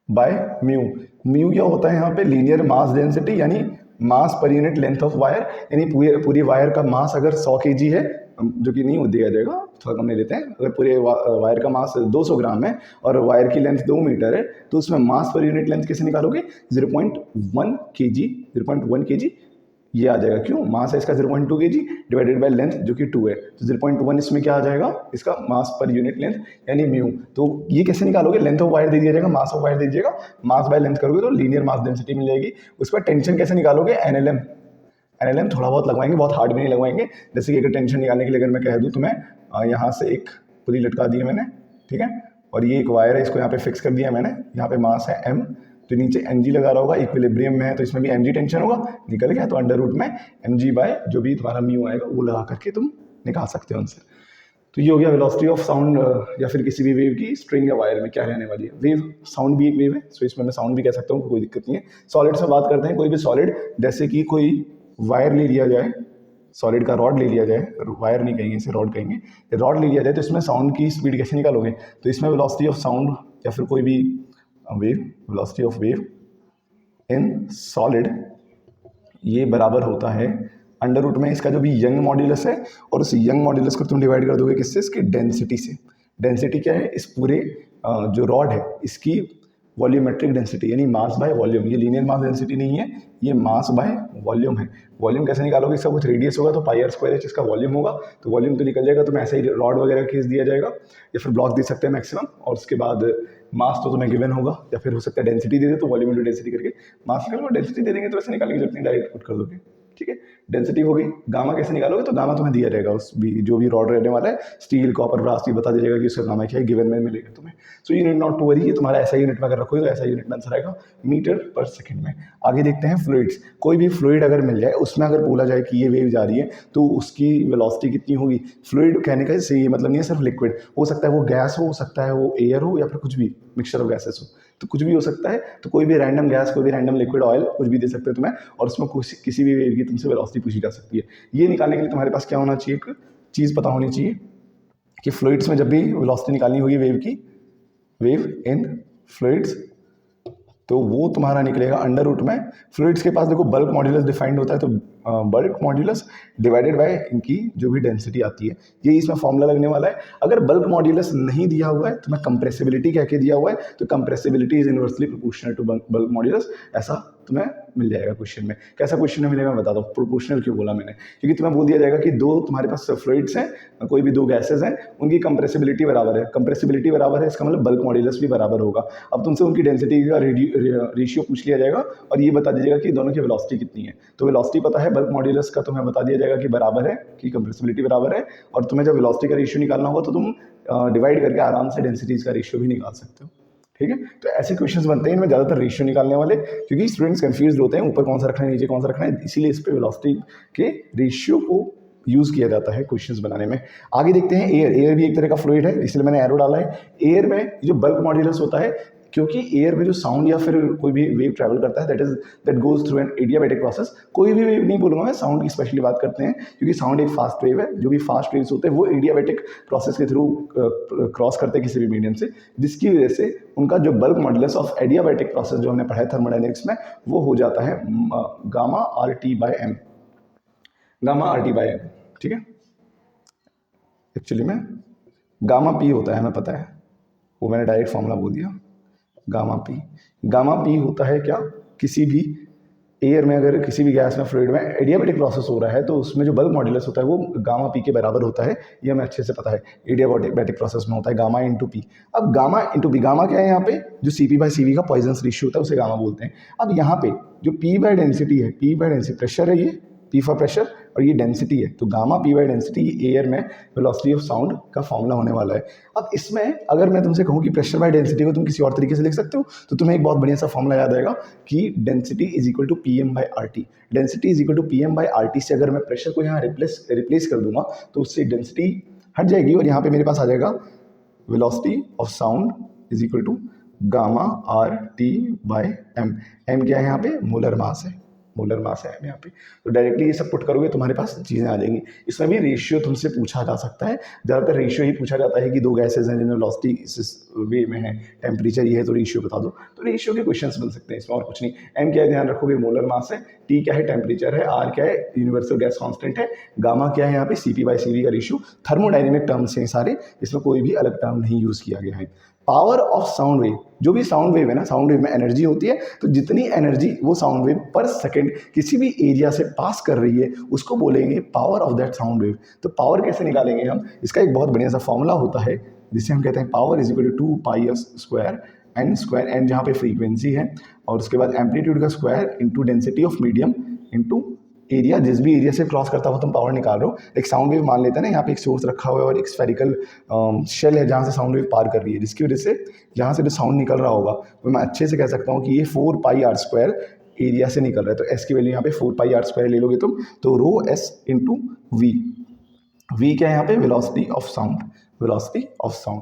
by mu. Mu क्या होता है यहाँ पे, लीनियर मास डेंसिटी, यानी मास per unit length of wire, यानी पूरी वायर का मास अगर 100 kg है, जो कि नहीं दिया जाएगा, थोड़ा कम ले लेते हैं, अगर पूरे वायर का मास 200 ग्राम है और वायर की लेंथ 2 मीटर है, तो उसमें मास पर यूनिट लेंथ कैसे निकालोगे, 0.1 kg, 0.1 kg ये आ जाएगा। क्यों, मास है इसका 0.2 kg डिवाइडेड बाय लेंथ जो कि 2 है, तो 0.1 इसमें क्या आ जाएगा, इसका मास पर यूनिट लेंथ यानी म्यू। तो ये कैसे निकालोगे, लेंथ ऑफ वायर दे दिया जाएगा, मास ऑफ वायर दे दीजिएगा, मास बाय लेंथ करोगे तो लीनियर मास डेंसिटी मिल जाएगी। उस पर टेंशन कैसे निकालोगे, एनएलएम थोड़ा बहुत लगवाएंगे, बहुत हार्ड भी नहीं लगवाएंगे। जैसे कि अगर टेंशन निकालने के लिए अगर मैं कह दूँ तुम्हें, यहाँ से एक पुली लटका दी है मैंने, ठीक है, और ये एक वायर है, इसको यहाँ पे फिक्स कर दिया मैंने, यहाँ पे मास है m, तो नीचे mg लगा रहा होगा, इक्विलिब्रियम में है तो इसमें भी mg टेंशन होगा, निकल गया, तो √ में mg बाय जो भी तुम्हारा म्यू आएगा वो लगा करके तुम निकाल सकते हो आंसर। तो ये हो गया वेलोसिटी ऑफ साउंड या फिर किसी भी वेव की स्ट्रिंग या वायर में क्या रहने वाली है। वेव, साउंड भी एक वेव है, सो इसमें मैं साउंड भी कह सकता हूँ, कोई दिक्कत नहीं है। सॉलिड से बात करते हैं, कोई भी सॉलिड, जैसे कि कोई वायर ले लिया जाए, सॉलिड का रॉड ले लिया जाए, वायर नहीं कहेंगे इसे, रॉड कहेंगे, रॉड ले लिया जाए, तो इसमें साउंड की स्पीड कैसे निकालोगे, तो इसमें वेलोसिटी ऑफ साउंड या फिर कोई भी wave, velocity of wave in solid ये बराबर होता है √ में इसका जो भी यंग मॉड्यूलस है, और उस यंग मॉड्यूलस को तुम डिवाइड कर दोगे किससे, इसकी डेंसिटी से। डेंसिटी क्या है, इस पूरे जो रॉड है इसकी वॉल्यूमेट्रिक डेंसिटी, यानी मास बाय वॉल्यूम। ये लीनियर मास डेंसिटी नहीं है, ये मास बाय वॉल्यूम है। वॉल्यूम कैसे निकालोगे, इसका कुछ रेडियस होगा तो πr² इसका वॉल्यूम होगा, तो वॉल्यूम तो निकल जाएगा, तो मैं ऐसे ही रॉड वगैरह खींच दिया जाएगा या फिर ब्लॉक दे सकते हैं मैक्सिमम, और उसके बाद मास तो तुम्हें गिवन होगा, या फिर हो सकता है डेंसिटी दे दे तो वॉल्यूम इंटू डेंसिटी करके मास निकालो, डेंसिटी दे देंगे तो वैसे निकालने की जरूरत नहीं, डायरेक्ट पुट कर दोगे। ठीक है, डेंसिटी हो गई। गामा कैसे निकालोगे, तो गामा तुम्हें दिया रहेगा, उस भी जो भी रॉड रहने वाला है, स्टील कॉपर ब्रास, ये बता दीजिएगा कि उसका गामा क्या है, गिवन में मिलेगा तुम्हें। So you need not to worry, ये तुम्हारा ऐसा यूनिट में अगर रखोगे तो ऐसा यूनिट में आंसर आएगा मीटर पर सेकंड में। आगे देखते हैं फ्लूइड्स। कोई भी फ्लूइड अगर मिल जाए, उसमें अगर बोला जाए कि ये वेव जा रही है तो उसकी वेलोसिटी कितनी होगी। फ्लूइड कहने का इससे ये मतलब नहीं है सिर्फ लिक्विड, हो सकता है वो गैस हो सकता है वो एयर हो, या फिर कुछ भी मिक्सचर ऑफ गैसेस हो, तो कुछ भी हो सकता है। तो कोई भी रैंडम गैस, कोई भी रैंडम लिक्विड, ऑयल, कुछ भी दे सकते हो तुम्हें, और उसमें किसी भी वेव की तुमसे वेलोसिटी पूछी जा सकती है। ये निकालने के लिए तुम्हारे पास क्या होना चाहिए, एक चीज़ पता होनी चाहिए कि फ्लूइड्स में जब भी वेलोसिटी निकालनी होगी वेव की, वेव इन फ्लूइड्स, तो वो तुम्हारा निकलेगा अंडर रूट में। फ्लूइड्स के पास देखो बल्क मॉड्यूलस डिफाइंड होता है, तो बल्क मॉड्यूलस डिवाइडेड बाय इनकी जो भी डेंसिटी आती है, ये इसमें फॉर्मूला लगने वाला है। अगर बल्क मॉड्यूलस नहीं दिया हुआ है, तुम्हें कंप्रेसिबिलिटी कह के दिया हुआ है, तो compressibility is inversely proportional to bulk modulus, ऐसा तुम्हें मिल जाएगा क्वेश्चन में। कैसा क्वेश्चन में मिलेगा मैं बता दूँ, प्रोपोर्शनल क्यों बोला मैंने, क्योंकि तुम्हें बोल दिया जाएगा कि दो तुम्हारे पास फ्लूइड्स हैं, कोई भी दो गैसेज हैं, उनकी कंप्रेसिबिलिटी बराबर है। कंप्रेसिबिलिटी बराबर है, इसका मतलब बल्क मॉड्यूलस भी बराबर होगा। अब तुमसे उनकी डेंसिटी का रेशियो पूछ लिया जाएगा और ये बता दीजिएगा कि दोनों की वेलोसिटी कितनी है। तो वेलोसिटी पता है, बल्क मॉड्यूलस का तुम्हें बता दिया जाएगा कि बराबर है, कि कंप्रेसिबिलिटी बराबर है, और तुम्हें जब वेलोसिटी का रेशियो निकालना होगा तो तुम डिवाइड करके आराम से डेंसिटीज का रेशियो भी निकाल सकते हो। ठीक है, तो ऐसे क्वेश्चंस बनते हैं इनमें ज़्यादातर रेशियो निकालने वाले, क्योंकि स्टूडेंट्स कंफ्यूज होते हैं ऊपर कौन सा रखना है नीचे कौन सा रखना है, इसीलिए इस पे वेलोसिटी के रेशियो को यूज़ किया जाता है क्वेश्चंस बनाने में। आगे देखते हैं एयर। एयर भी एक तरह का फ्लूइड है, इसलिए मैंने एरो डाला है। एयर में जो बल्क मॉड्यूलस होता है, क्योंकि एयर में जो साउंड या फिर कोई भी वेव ट्रैवल करता है, that goes through an adiabatic process. कोई भी वेव नहीं बोलूँगा मैं, साउंड की स्पेशली बात करते हैं, क्योंकि साउंड एक फास्ट वेव है। जो भी फास्ट वेव्स होते हैं वो एडियाबैटिक प्रोसेस के थ्रू क्रॉस करते हैं किसी भी मीडियम से, जिसकी वजह से उनका जो bulk modulus of adiabatic process जो हमने पढ़ा है थर्मोडायनेमिक्स में, वो हो जाता है gamma R T by M, gamma R T by M. ठीक है, एक्चुअली में गामा पी होता है, हमें पता है, वो मैंने डायरेक्ट फॉर्मूला बोल दिया, गामा पी। गामा पी होता है क्या, किसी भी एयर में अगर किसी भी गैस में फ्लूइड में एडियाबैटिक प्रोसेस हो रहा है तो उसमें जो बल्क मॉड्यूलस होता है वो गामा पी के बराबर होता है। ये हमें अच्छे से पता है, एडियाबैटिक प्रोसेस में होता है गामा इंटू पी। अब गामा इंटू पी, गामा क्या है यहाँ पे, जो C P by C V का पॉइजन्स रेशियो होता है उसे गामा बोलते हैं। अब यहाँ पे जो पी बाई डेंसिटी है, पी बाई डेंसिटी प्रेशर है, ये पी फॉर प्रेशर, और ये डेंसिटी है, तो gamma P by density air में वेलोसिटी ऑफ साउंड का फॉर्मूला होने वाला है। अब इसमें अगर मैं तुमसे कहूँ कि प्रेशर बाई डेंसिटी को तुम किसी और तरीके से लिख सकते हो, तो तुम्हें एक बहुत बढ़िया सा फॉर्मूला याद आएगा कि density is equal to P M by R T. Density is equal to P M by R T से अगर मैं प्रेशर को यहाँ रिप्लेस कर दूंगा तो उससे डेंसिटी हट जाएगी, और यहाँ पे मेरे पास आ जाएगा velocity of sound is equal to gamma R T by M. M क्या है यहाँ पे, मोलर मास है, मोलर मास है यहाँ पे। तो डायरेक्टली ये सब पुट करोगे तुम्हारे पास चीज़ें आ जाएंगी। इसमें भी रेशियो तुमसे पूछा जा सकता है, ज़्यादातर रेशियो ही पूछा जाता है कि दो गैसेज हैं जिनमें वेलोसिटी इस वे में है, टेम्परेचर ये है तो रेशियो बता दो, तो रेशियो के क्वेश्चंस बन सकते हैं इसमें, और कुछ नहीं। एम क्या है ध्यान रखोगे, मोलर मास है, टी क्या है टेम्परेचर है, आर क्या है यूनिवर्सल गैस कॉन्स्टेंट है, गामा क्या है यहाँ पे C P by C V का रेशियो। थर्मोडाइनमिक टर्म्स हैं सारे, इसमें कोई भी अलग टर्म नहीं यूज़ किया गया है। पावर ऑफ साउंड वेव, जो भी साउंड वेव है ना, साउंड वेव में एनर्जी होती है, तो जितनी एनर्जी वो साउंड वेव पर सेकंड किसी भी एरिया से पास कर रही है उसको बोलेंगे power of that sound wave. तो पावर कैसे निकालेंगे हम, इसका एक बहुत बढ़िया सा फॉर्मूला होता है जिसे हम कहते हैं power is equal to 2 pi square n square, n जहाँ पे फ्रीक्वेंसी है, और उसके बाद एम्पलीट्यूड का square into density of medium into area, जिस भी एरिया से क्रॉस करता हुआ तुम पावर निकाल रहे हो। एक साउंड वेव मान लेते हैं ना, यहाँ पे एक सोर्स रखा हुआ है और एक स्फेरिकल शेल है जहाँ से साउंड वेव पार कर रही है, जिसकी वजह से यहाँ से जो साउंड निकल रहा होगा वो मैं अच्छे से कह सकता हूँ कि ये 4 पाई आर स्क्वायर एरिया से निकल रहा है। तो एस की वैल्यू यहाँ पे 4 पाई आर स्क्वायर ले लोगे तुम, तो rho S into we. We क्या है यहाँ पे, velocity of sound, velocity of sound.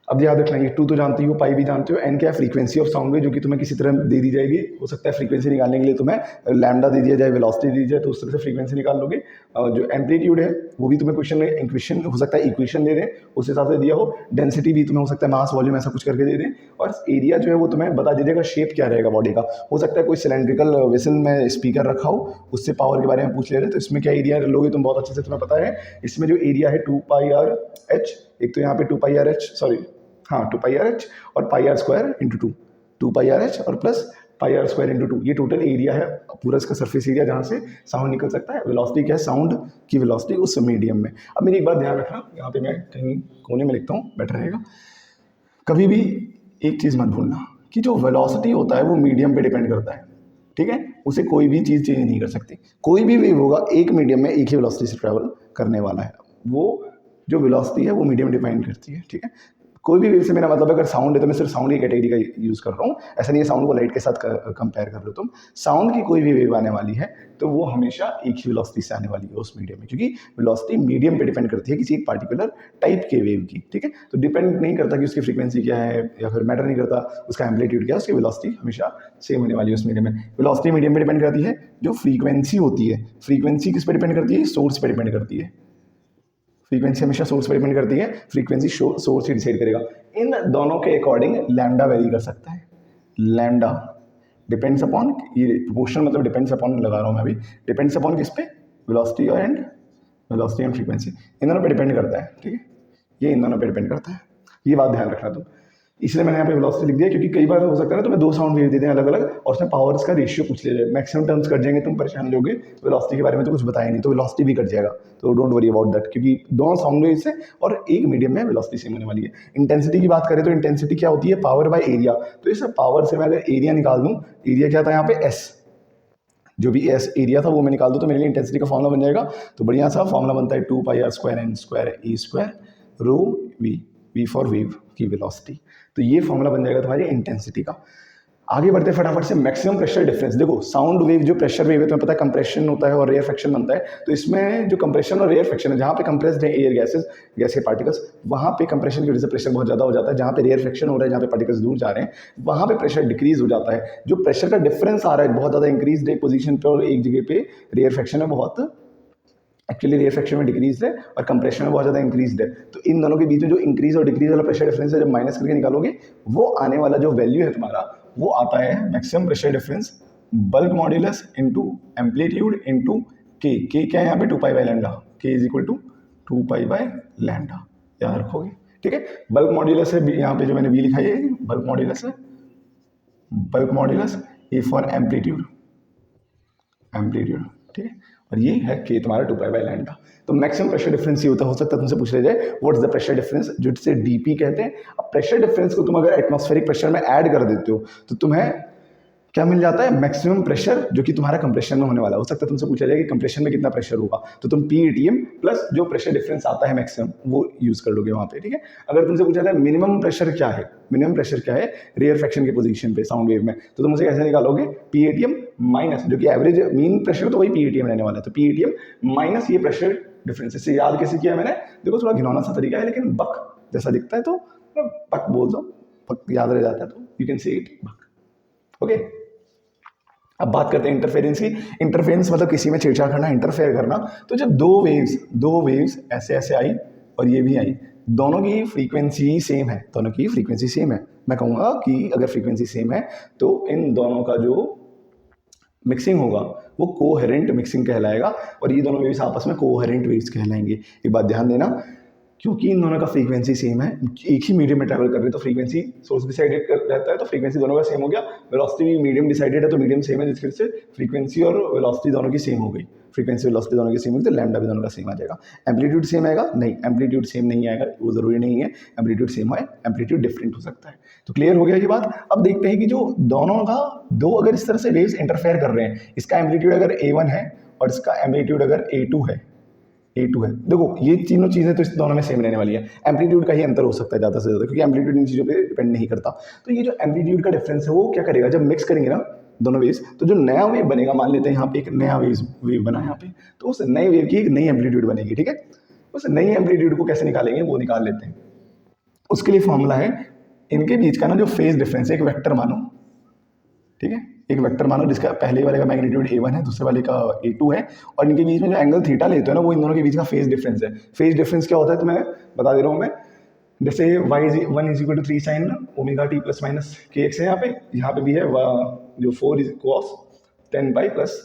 अब याद रखना, ये 2 तो जानती हो, पाई भी जानते हो, एन क्या है फ्रीक्वेंसी ऑफ साउंड वेव, जो कि तुम्हें किसी तरह दे दी जाएगी। हो सकता है फ्रीक्वेंसी निकालने के लिए तुम्हें लैम्डा दे दिया जाए, वेलोसिटी दी जाए, तो उस तरह से फ्रीक्वेंसी निकाल लोगे। जो एम्पलीट्यूड है वो भी तुम्हें क्वेश्चन में इक्वेशन हो सकता है, इक्वेशन दे दें उस हिसाब से दिया हो। डेंसिटी भी तुम्हें हो सकता है मास वॉल्यूम ऐसा कुछ करके दे दें, और एरिया जो है वो तुम्हें बता दीजिएगा शेप क्या रहेगा बॉडी का। हो सकता है कोई सिलेंड्रिकल वेसल में स्पीकर रखा हो, उससे पावर के बारे में पूछ ले रहे, तो इसमें क्या एरिया लोगे तुम, बहुत अच्छे से तुम्हें पता है। इसमें जो एरिया है 2 पाई आर एच, एक तो यहाँ पे 2 पाई आर एच, सॉरी हाँ 2 पाई आर एच और pi r square into 2 pi r h और plus pi r square into 2, ये टोटल एरिया है पूरा इसका सरफेस एरिया जहाँ से साउंड निकल सकता है। वेलोसिटी क्या है, साउंड की वेलोसिटी उस मीडियम में। अब मेरी एक बात ध्यान रखना, यहाँ पे मैं कहीं कोने में लिखता हूँ, बेटर रहेगा। कभी भी एक चीज़ मत भूलना कि जो वेलोसिटी होता है वो मीडियम पे डिपेंड करता है, ठीक है। उसे कोई भी चीज़ चेंज नहीं कर सकती। कोई भी वेव होगा एक मीडियम में एक ही वेलोसिटी से ट्रैवल करने वाला है। वो जो वेलोसिटी है वो मीडियम डिफाइन करती है, ठीक है। कोई भी वेव से मेरा मतलब अगर साउंड है तो मैं सिर्फ साउंड की कैटेगरी का यूज़ कर रहा हूँ। ऐसा नहीं है साउंड को लाइट के साथ कंपेयर कर लो तुम। साउंड की कोई भी वेव आने वाली है तो वो हमेशा एक ही वेलोसिटी से आने वाली है उस मीडियम में, क्योंकि वेलोसिटी मीडियम पे डिपेंड करती है किसी एक पार्टिकुलर टाइप के वेव की, ठीक है। तो डिपेंड नहीं करता कि उसकी फ्रीक्वेंसी क्या है या फिर मैटर नहीं करता उसका एम्पलीट्यूड क्या है, उसकी वेलोसिटी हमेशा सेम होने वाली है उस मीडियम में। वेलोसिटी मीडियम पे डिपेंड करती है। जो फ्रीक्वेंसी होती है, फ्रीक्वेंसी किस पे डिपेंड करती है? सोर्स पे डिपेंड करती है। फ्रीक्वेंसी हमेशा सोर्स पर डिपेंड करती है। फ्रीक्वेंसी सोर्स ही डिसाइड करेगा। इन दोनों के अकॉर्डिंग लैम्डा वेरी कर सकता है। लैम्डा डिपेंड्स अपॉन, ये प्रोपोर्शनल मतलब डिपेंड्स अपॉन लगा रहा हूँ मैं अभी, डिपेंड्स अपॉन किस पे? वेलोसिटी एंड फ्रीक्वेंसी, इन दोनों पे डिपेंड करता है, ठीक है। ये इन दोनों पे डिपेंड करता है, ये बात ध्यान रखना तुम। इसलिए मैंने यहाँ पे वेलोसिटी लिख दिया क्योंकि कई बार हो सकता है ना तुम्हें दो साउंड वेव दे दें अलग अलग और उसमें पावर्स का रेशियो पूछ लिया जाए, मैक्सिमम टर्म्स कट जाएंगे, तुम परेशान होगे। वेलोसिटी के बारे में तो कुछ बताया नहीं, तो वेलोसिटी भी कट जाएगा, तो डोंट वरी अबाउट दैट, क्योंकि दोनों साउंड वेव्स है और एक मीडियम में वेलोसिटी सेम होने वाली है। इंटेंसिटी की बात करें तो इंटेंसिटी क्या होती है? Power by area. तो इस पावर से मैं अगर एरिया निकाल दूँ, एरिया क्या था यहाँ पे? एस, जो भी एस एरिया था वो मैं निकाल दूँ तो मेरे लिए इंटेंसिटी का फॉर्मुला बन जाएगा। तो बढ़िया सा फॉर्मुला बनता है 2πr² n² e² rho v for wave की वेलोसिटी। तो ये फॉर्मूला बन जाएगा तुम्हारी इंटेंसिटी का। आगे बढ़ते फटाफट से मैक्सिमम प्रेशर डिफरेंस। देखो साउंड वेव जो प्रेशर वेव है तुम्हें पता है कंप्रेशन होता है और रेयर फ्रैक्शन बनता है। तो इसमें जो कंप्रेशन और रेयर फ्रैक्शन है, जहाँ पे कंप्रेस्ड है एयर गैसेस, गैस के पार्टिकल्स, वहाँ पे कंप्रेशन की वजह से प्रेशर बहुत ज़्यादा हो जाता है। जहाँ पे रेयर फ्रैक्शन हो रहा है, जहाँ पे पार्टिकल्स दूर जा रहे हैं, वहाँ पे प्रेशर डिक्रीज हो जाता है। जो प्रेशर का डिफरेंस आ रहा है बहुत ज़्यादा इंक्रीज एक पोजीशन पे और एक जगह पे रेयर फ्रैक्शन है बहुत, एक्चुअली रेयर फ्रैक्शन में डिक्रीज है और कंप्रेशन में बहुत ज़्यादा इंक्रीज है। तो इन दोनों के बीच में जो इंक्रीज और डिक्रीज वाला प्रेशर डिफरेंस है, जब माइनस करके निकालोगे वो आने वाला जो वैल्यू है तुम्हारा वो आता है maximum pressure difference bulk modulus into amplitude into के क्या है यहाँ पे? 2π/λ, के इज इक्वल टू 2π/λ, याद रखोगे, ठीक है। बल्क मॉड्यूलस है यहाँ पे जो मैंने बी लिखा है, बल्क मॉड्यूलस है, bulk modulus A for amplitude, ठीक है। और ये है के तुम्हारा 2π/λ। तो मैक्सिमम प्रेशर डिफरेंस ये होता हो सकता है तुमसे पूछ लिया जाए what is the pressure difference, जो जिसे डीपी कहते हैं। अब प्रेशर डिफरेंस को तुम अगर एटमॉस्फेरिक प्रेशर में ऐड कर देते हो तो तुम्हें क्या मिल जाता है? मैक्सिमम प्रेशर, जो कि तुम्हारा कंप्रेशन में होने वाला है। हो सकता है तुमसे पूछा जाए कि कंप्रेशन में कितना प्रेशर होगा, तो तुम PATM प्लस जो प्रेशर डिफरेंस आता है मैक्सिमम वो यूज कर लोगे वहाँ पे, ठीक है। अगर तुमसे पूछा जाए मिनिमम प्रेशर क्या है, मिनिमम प्रेशर क्या है रेयर फ्रैक्शन के पोजीशन पे साउंड वेव में, तो तुम उसे कैसे निकालोगे? PATM माइनस, जो कि एवरेज मीन प्रेशर तो वही PATM रहने वाला है, तो PATM माइनस ये प्रेशर डिफरेंस। इससे याद कैसे किया मैंने? देखो थोड़ा घिनौना सा तरीका है लेकिन बक जैसा दिखता है, तो बक बोल दो, बक याद रह जाता है, तो you can say it buck, okay. अब बात करते हैं इंटरफेरेंस की। इंटरफेरेंस मतलब किसी में छेड़छाड़ करना, इंटरफेयर करना। तो जब दो वेव्स ऐसे ऐसे आई और ये भी आई, दोनों की फ्रीक्वेंसी सेम है, दोनों की फ्रीक्वेंसी सेम है। मैं कहूँगा कि अगर फ्रीक्वेंसी सेम है तो इन दोनों का जो मिक्सिंग होगा वो कोहेरेंट मिक्सिंग कहलाएगा और ये दोनों वेव्स आपस में कोहेरेंट वेव्स कहलाएंगे। एक बात ध्यान देना, क्योंकि इन दोनों का फ्रीक्वेंसी सेम है, एक ही मीडियम में ट्रैवल कर रहे हैं, तो फ्रीक्वेंसी सोर्स डिसाइडेड रहता है, तो फ्रीक्वेंसी दोनों का सेम हो गया। वेलोसिटी भी मीडियम डिसाइडेड है, तो मीडियम सेम है, जिसकी वजह से फ्रीक्वेंसी और वेलोसिटी दोनों की सेम हो गई। फ्रीक्वेंसी वेलोसिटी दोनों की सेम होगी तो लैम्डा भी दोनों का सेम आ जाएगा। एम्पलीट्यूड सेम आएगा? नहीं, एम्पलीट्यूड सेम नहीं आएगा, वो जरूरी नहीं है एम्पलीट्यूड सेम है, एम्पलीट्यूड डिफरेंट हो सकता है। तो क्लियर हो गया ये बात। अब देखते हैं कि जो दोनों का दो अगर इस तरह से वेव्स इंटरफेयर कर रहे हैं, इसका एम्पलीट्यूड अगर A1 है और इसका एम्पलीट्यूड अगर A2 है, देखो ये तीनों चीजें तो इस दोनों में सेम रहने वाली है। एम्पलीट्यूड का ही अंतर हो सकता है ज़्यादा से ज़्यादा, क्योंकि एम्पलीट्यूड इन चीज़ों पे डिपेंड नहीं करता। तो ये जो एम्पलीट्यूड का डिफरेंस है वो क्या करेगा, जब मिक्स करेंगे ना दोनों वेव्स, तो जो नया वेव बनेगा, मान लेते हैं यहाँ पे एक नया वेव बना यहाँ पे, तो उस नए वेव की एक नई एम्पलीट्यूड बनेगी, ठीक है। उस नई एम्पलीट्यूड को कैसे निकालेंगे वो निकाल लेते हैं। उसके लिए फॉर्मूला है, इनके बीच का ना जो फेज डिफरेंस है एक वेक्टर मानो, ठीक है, एक वेक्टर मानो जिसका पहले वाले का मैग्नीट्यूड A1 है, दूसरे वाले का A2 है, और इनके बीच में जो एंगल थीटा लेते हो ना वो इन दोनों के बीच का फेज डिफरेंस है। फेज डिफरेंस क्या होता है तो मैं बता दे रहा हूँ मैं, जैसे y1 = 3 sin ωt plus minus kx है, यहाँ पे भी है जो 4 इज cos 10π प्लस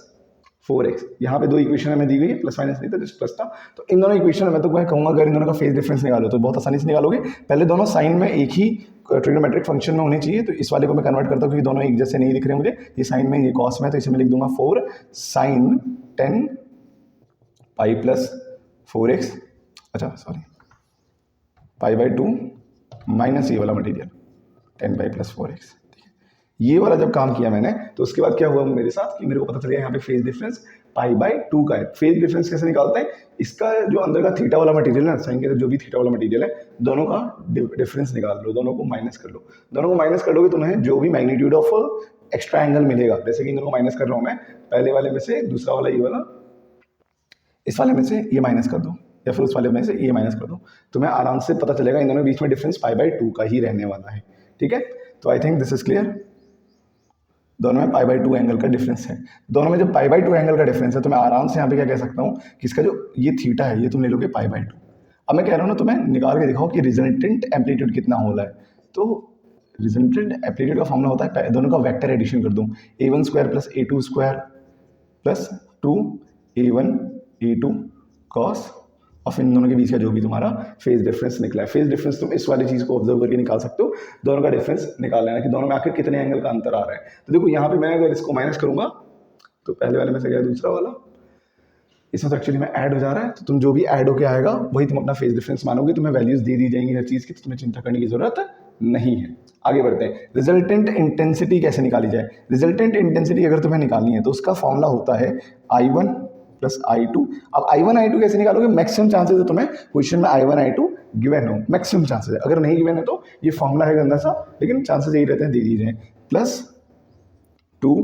4x। यहाँ पे दो इक्वेशन हमें दी गई है, प्लस माइनस नहीं था, जस्ट प्लस था। तो इन दोनों इक्वेशन में तो मैं कहूँगा अगर इन दोनों का फेज डिफरेंस निकालो तो बहुत आसानी से निकालोगे। पहले दोनों साइन में एक ही ट्रिग्नोमेट्रिक फंक्शन में होने चाहिए, तो इस वाले को मैं कन्वर्ट करता हूँ क्योंकि दोनों एक जैसे नहीं दिख रहे मुझे, ये साइन में ये कॉस में, तो इसे मैं लिख दूंगा 4 sin 10π प्लस 4x, अच्छा सॉरी π/2 माइनस ये वाला मटेरियल 10 + 4x। ये वाला जब काम किया मैंने तो उसके बाद क्या हुआ मेरे साथ कि मेरे को पता चल गया यहाँ पे फेज डिफरेंस π/2 का है। फेज डिफरेंस कैसे निकालते हैं, इसका जो अंदर का थीटा वाला मटेरियल है ना, साइन के जो भी थीटा वाला मटेरियल है, दोनों का डिफरेंस निकाल लो, दोनों को माइनस कर लो। दोनों को माइनस कर लोगे तो तुम्हें जो भी मैग्नीट्यूड ऑफ एक्स्ट्रा एंगल मिलेगा, जैसे कि इन दोनों को माइनस कर रहा हूँ मैं, पहले वाले में से दूसरा वाला ये वाला, इस वाले में से ये माइनस कर दो, या फिर उस वाले में से ये माइनस कर दो, तुम्हें आराम से पता चलेगा इन दोनों के बीच में डिफरेंस π/2 का ही रहने वाला है। ठीक है, तो I think this is clear. दोनों में π/2 एंगल का डिफरेंस है। दोनों में जब π/2 एंगल का डिफरेंस है तो मैं आराम से यहाँ पे क्या कह सकता हूँ कि इसका जो ये थीटा है ये तुम ले लोगे π/2। अब मैं कह रहा हूँ ना, तुम्हें निकाल के दिखाओ कि रिजल्टेंट एम्पलीट्यूड कितना हो रहा है। तो रिजल्टेंट एम्पलीट्यूड का फॉर्मूला होता है, दोनों का वेक्टर एडिशन कर दूँ, a1² + a2² + 2a1 a2 cos, और फिर इन दोनों के बीच का जो भी तुम्हारा फेज डिफरेंस निकला है। फेज डिफरेंस तुम इस वाली चीज़ को ऑब्जर्व करके निकाल सकते हो, दोनों का डिफरेंस निकाल लेना कि दोनों में आखिर कितने एंगल का अंतर आ रहा है। तो देखो यहाँ पे मैं अगर इसको माइनस करूंगा तो पहले वाले में से गया दूसरा वाला, इसमें तो एक्चुअली में ऐड हो जा रहा है, तो तुम जो भी ऐड होके आएगा वही तुम अपना फेज डिफरेंस मानोगे। तुम्हें वैल्यूज दे दी जाएंगी हर चीज़ की, तो तुम्हें चिंता करने की जरूरत नहीं है। आगे बढ़ते हैं, रिजल्टेंट इंटेंसिटी कैसे निकाली जाए। रिजल्टेंट इंटेंसिटी अगर तुम्हें निकालनी है तो उसका फॉर्मूला होता है I1 + I2। अब I1 I2 कैसे निकालोगे, मैक्सिमम चांसेस है तुम्हें क्वेश्चन में I1 I2 गिवन हो, मैक्सिमम चांसेस है। अगर नहीं गिवन है तो ये फॉर्मूला है गंदा सा, लेकिन चांसेस यही रहते हैं दे दीजिए, +2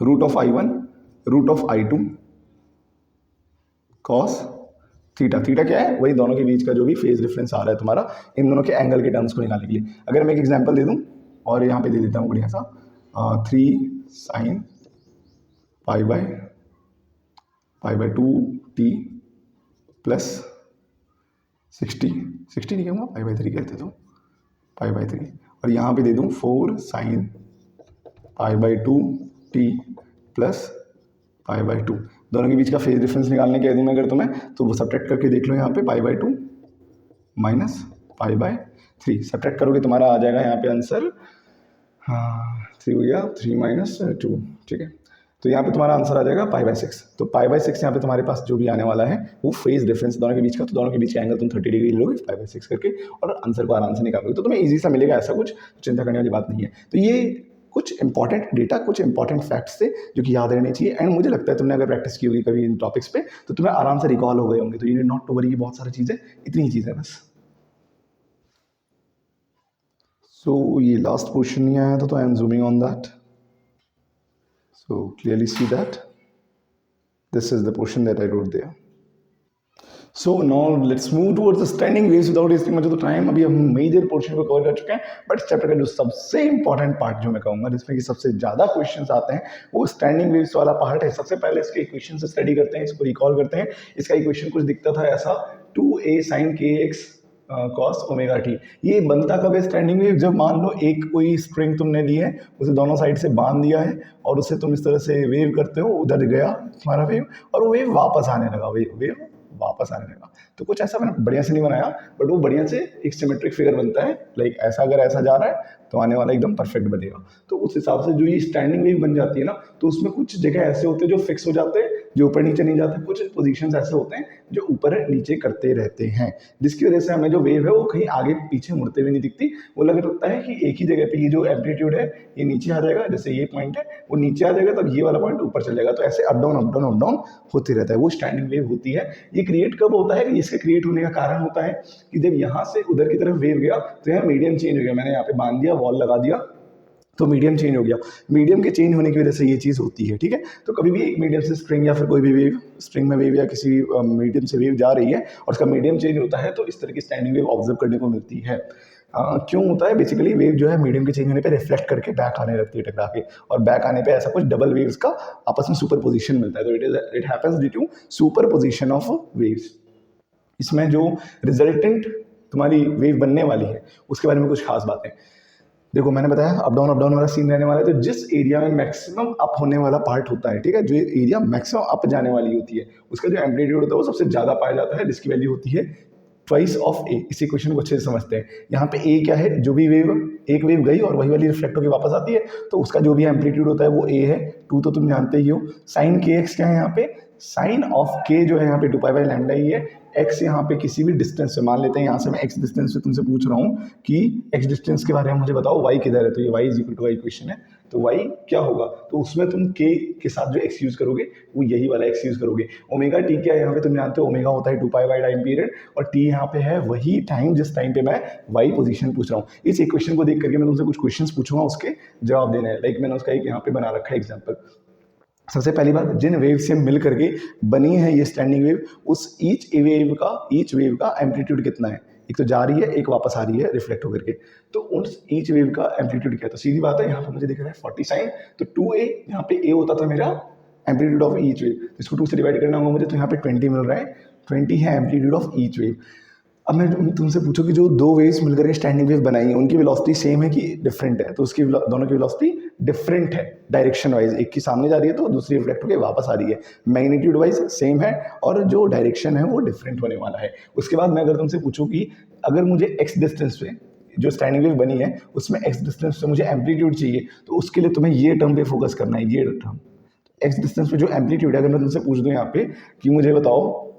√I1 √I2 cos theta. Theta क्या है, वही दोनों के बीच का जो भी फेज डिफरेंस आ रहा है तुम्हारा, इन दोनों के एंगल के टर्म्स को निकालने के लिए। अगर मैं एक एग्जांपल दे दूं और यहाँ पे दे देता हूँ बढ़िया सा 3 sin π/2t + 60 नहीं कहूँगा, π/3 कहते तो π/3, और यहाँ पे दे दूँ 4 sin π/2t + π/2। दोनों के बीच का फेज डिफरेंस निकालने के यदि मैं अगर तुम्हें तो वो सब्ट्रैक्ट करके देख लो, यहाँ पे π/2 - π/3 सब्ट्रैक्ट करोगे तुम्हारा आ जाएगा यहाँ पे आंसर 3 हो गया, 3 - 2। ठीक है, तो यहाँ पे तुम्हारा आंसर आ जाएगा π/6। तो π/6 यहाँ पे तुम्हारे पास जो भी आने वाला है वो फेज डिफरेंस दोनों के बीच का, तो दोनों के बीच का एंगल तुम 30 डिग्री लोगे π/6 करके और आंसर को आराम से निकालोगे, तो तुम्हें ईजी सा मिलेगा, ऐसा कुछ चिंता करने वाली बात नहीं है। तो ये कुछ इंपॉर्टेंट डेटा, कुछ इंपॉर्टेंट फैक्ट्स थे जो कि याद रहने चाहिए, एंड मुझे लगता है तुमने अगर प्रैक्टिस की होगी कभी इन टॉपिक्स पे तो तुम्हें आराम से रिकॉल हो गए होंगे। तो you need not to worry, बहुत सारी चीज़ें, इतनी ही चीज़ें बस। सो ये लास्ट क्वेश्चन नहीं आया था, तो I am zooming on that, so clearly see that this is the question that I wrote there. So now let's move towards the standing waves without wasting much of the time. अभी हम major portion को cover कर चुके हैं, but इस chapter का जो सबसे इंपॉर्टेंट पार्ट जो मैं कहूँगा जिसमें कि सबसे ज़्यादा क्वेश्चंस आते हैं वो स्टैंडिंग वेव्स वाला पार्ट है। सबसे पहले इसके इक्वेशन से स्टडी करते हैं, इसको रिकॉल करते हैं। इसका इक्वेशन कुछ दिखता था ऐसा, 2a sin kx cos ω t। ये बनता कब है स्टैंडिंग वेव, जब मान लो एक कोई स्प्रिंग तुमने ली है, उसे दोनों साइड से बांध दिया है और उसे तुम इस तरह से वेव करते हो, उधर गया तुम्हारा वेव और वो वेव वापस आने लगा, वेव वापस आने लगा। तो कुछ ऐसा मैंने बढ़िया से नहीं बनाया, बट वो बढ़िया से एक सिमेट्रिक फिगर बनता है, लाइक ऐसा अगर ऐसा जा रहा है तो आने वाला एकदम परफेक्ट बनेगा। तो उस हिसाब से जो ये स्टैंडिंग वेव बन जाती है ना, तो उसमें कुछ जगह ऐसे होते हैं जो फिक्स हो जाते हैं, जो ऊपर नीचे नहीं जाते, कुछ पोजीशंस ऐसे होते हैं जो ऊपर नीचे करते रहते हैं, जिसकी वजह से हमें जो वेव है वो कहीं आगे पीछे मुड़ते हुए नहीं दिखती। वो लग लगता है कि एक ही जगह पे ये जो एम्पलीट्यूड है ये नीचे आ जाएगा, जैसे ये पॉइंट है वो नीचे आ जाएगा, तब ये वाला पॉइंट ऊपर चल जाएगा। तो ऐसे up down up down up down होते रहता है, वो स्टैंडिंग वेव होती है। ये क्रिएट कब होता है, कि इसके क्रिएट होने का कारण होता है कि जब यहाँ से उधर की तरफ वेव गया तो यहाँ मीडियम चेंज हो गया, मैंने यहाँ पे बांध दिया, वॉल लगा दिया, तो मीडियम चेंज हो गया। मीडियम के चेंज होने की वजह से ये चीज़ होती है। ठीक है, तो कभी भी एक मीडियम से स्प्रिंग या फिर कोई भी वेव, स्प्रिंग में वेव या किसी भी मीडियम से वेव जा रही है और उसका मीडियम चेंज होता है, तो इस तरह की स्टैंडिंग वेव ऑब्जर्व करने को मिलती है। क्यों होता है, बेसिकली वेव जो है मीडियम के चेंज होने पे रिफ्लेक्ट करके बैक आने लगती है टकरा के, और बैक आने पे ऐसा कुछ डबल वेव्स का आपस में सुपर पोजिशन मिलता है। तो it happens due to superposition of waves. इसमें जो रिजल्टेंट तुम्हारी वेव बनने वाली है उसके बारे में कुछ खास बातें। देखो मैंने बताया अप डाउन वाला सीन रहने वाला है, तो जिस एरिया में मैक्सिमम अप होने वाला पार्ट होता है, ठीक है, जो एरिया मैक्सिमम अप जाने वाली होती है, उसका जो एम्पलीट्यूड होता है वो सबसे ज़्यादा पाया जाता है, जिसकी वैल्यू होती है ट्वाइस ऑफ ए। इसी क्वेश्चन को अच्छे से समझते हैं। यहाँ पे ए क्या है, जो भी वेव, एक वेव गई और वही वाली रिफ्लेक्ट होकर वापस आती है, तो उसका जो भी एम्पलीट्यूड होता है वो ए है। टू तो तुम जानते ही हो। साइन के एक्स क्या है यहाँ पे, साइन ऑफ के जो है यहाँ पे 2π/λ ही है। एक्स यहाँ पे किसी भी डिस्टेंस से, मान लेते हैं यहाँ से मैं एक्स डिस्टेंस से तुमसे पूछ रहा हूँ कि एक्स डिस्टेंस के बारे में मुझे बताओ, वाई किधर है, तो ये y is equal to y equation है। तो वाई क्या होगा, तो उसमें तुम के साथ जो एक्स यूज करोगे वो यही वाला एक्स यूज करोगे। ओमेगा टी क्या है यहाँ पे तुम जानते हो, ओमेगा होता है 2π बाई टाइम पीरियड, और टी यहाँ पे है वही टाइम जिस टाइम पे मैं वाई पोजीशन पूछ रहा हूँ। इस इक्वेशन को देख करके मैं तुमसे कुछ क्वेश्चंस पूछूंगा, उसके जवाब देने हैं। लाइक मैंने उसका एक यहाँ पे बना रखा है एग्जाम्पल। सबसे पहली बात, जिन वेव से मिल करके बनी है ये स्टैंडिंग वेव, उस ईच वेव का एम्पलीट्यूड कितना है। एक तो जा रही है, एक वापस आ रही है रिफ्लेक्ट होकर के, तो उस ईच वेव का एम्पलीट्यूड क्या है। तो सीधी बात है, यहाँ पे मुझे दिख रहा है 40 साइन, तो 2a, यहाँ पे a होता था मेरा एम्पलीट्यूड ऑफ ईच वेव, इसको 2 से डिवाइड करना होगा मुझे, तो यहाँ पे 20 मिल रहा है। 20 है एम्पलीट्यूड ऑफ ईच वेव। अब मैं तुमसे पूछूं कि जो दो वेव्स मिलकर के स्टैंडिंग वेव बनाई है, उनकी वेलोसिटी सेम है कि डिफरेंट है, तो उसकी दोनों की वेलोसिटी डिफरेंट है डायरेक्शन वाइज। एक की सामने जा रही है तो दूसरी रिफ्लेक्ट होकर वापस आ रही है। मैग्नीट्यूड वाइज सेम है और जो डायरेक्शन है वो डिफरेंट होने वाला है। उसके बाद मैं अगर तुमसे पूछूं कि अगर मुझे एक्स डिस्टेंस पे जो स्टैंडिंग वेव बनी है उसमें एक्स डिस्टेंस पे मुझे एम्पलीट्यूड चाहिए, तो उसके लिए तुम्हें ये टर्म पे फोकस करना है, ये टर्म एक्स डिस्टेंस पे जो एम्पलीट्यूड है। अगर मैं तुमसे पूछ दूं यहाँ पे कि मुझे बताओ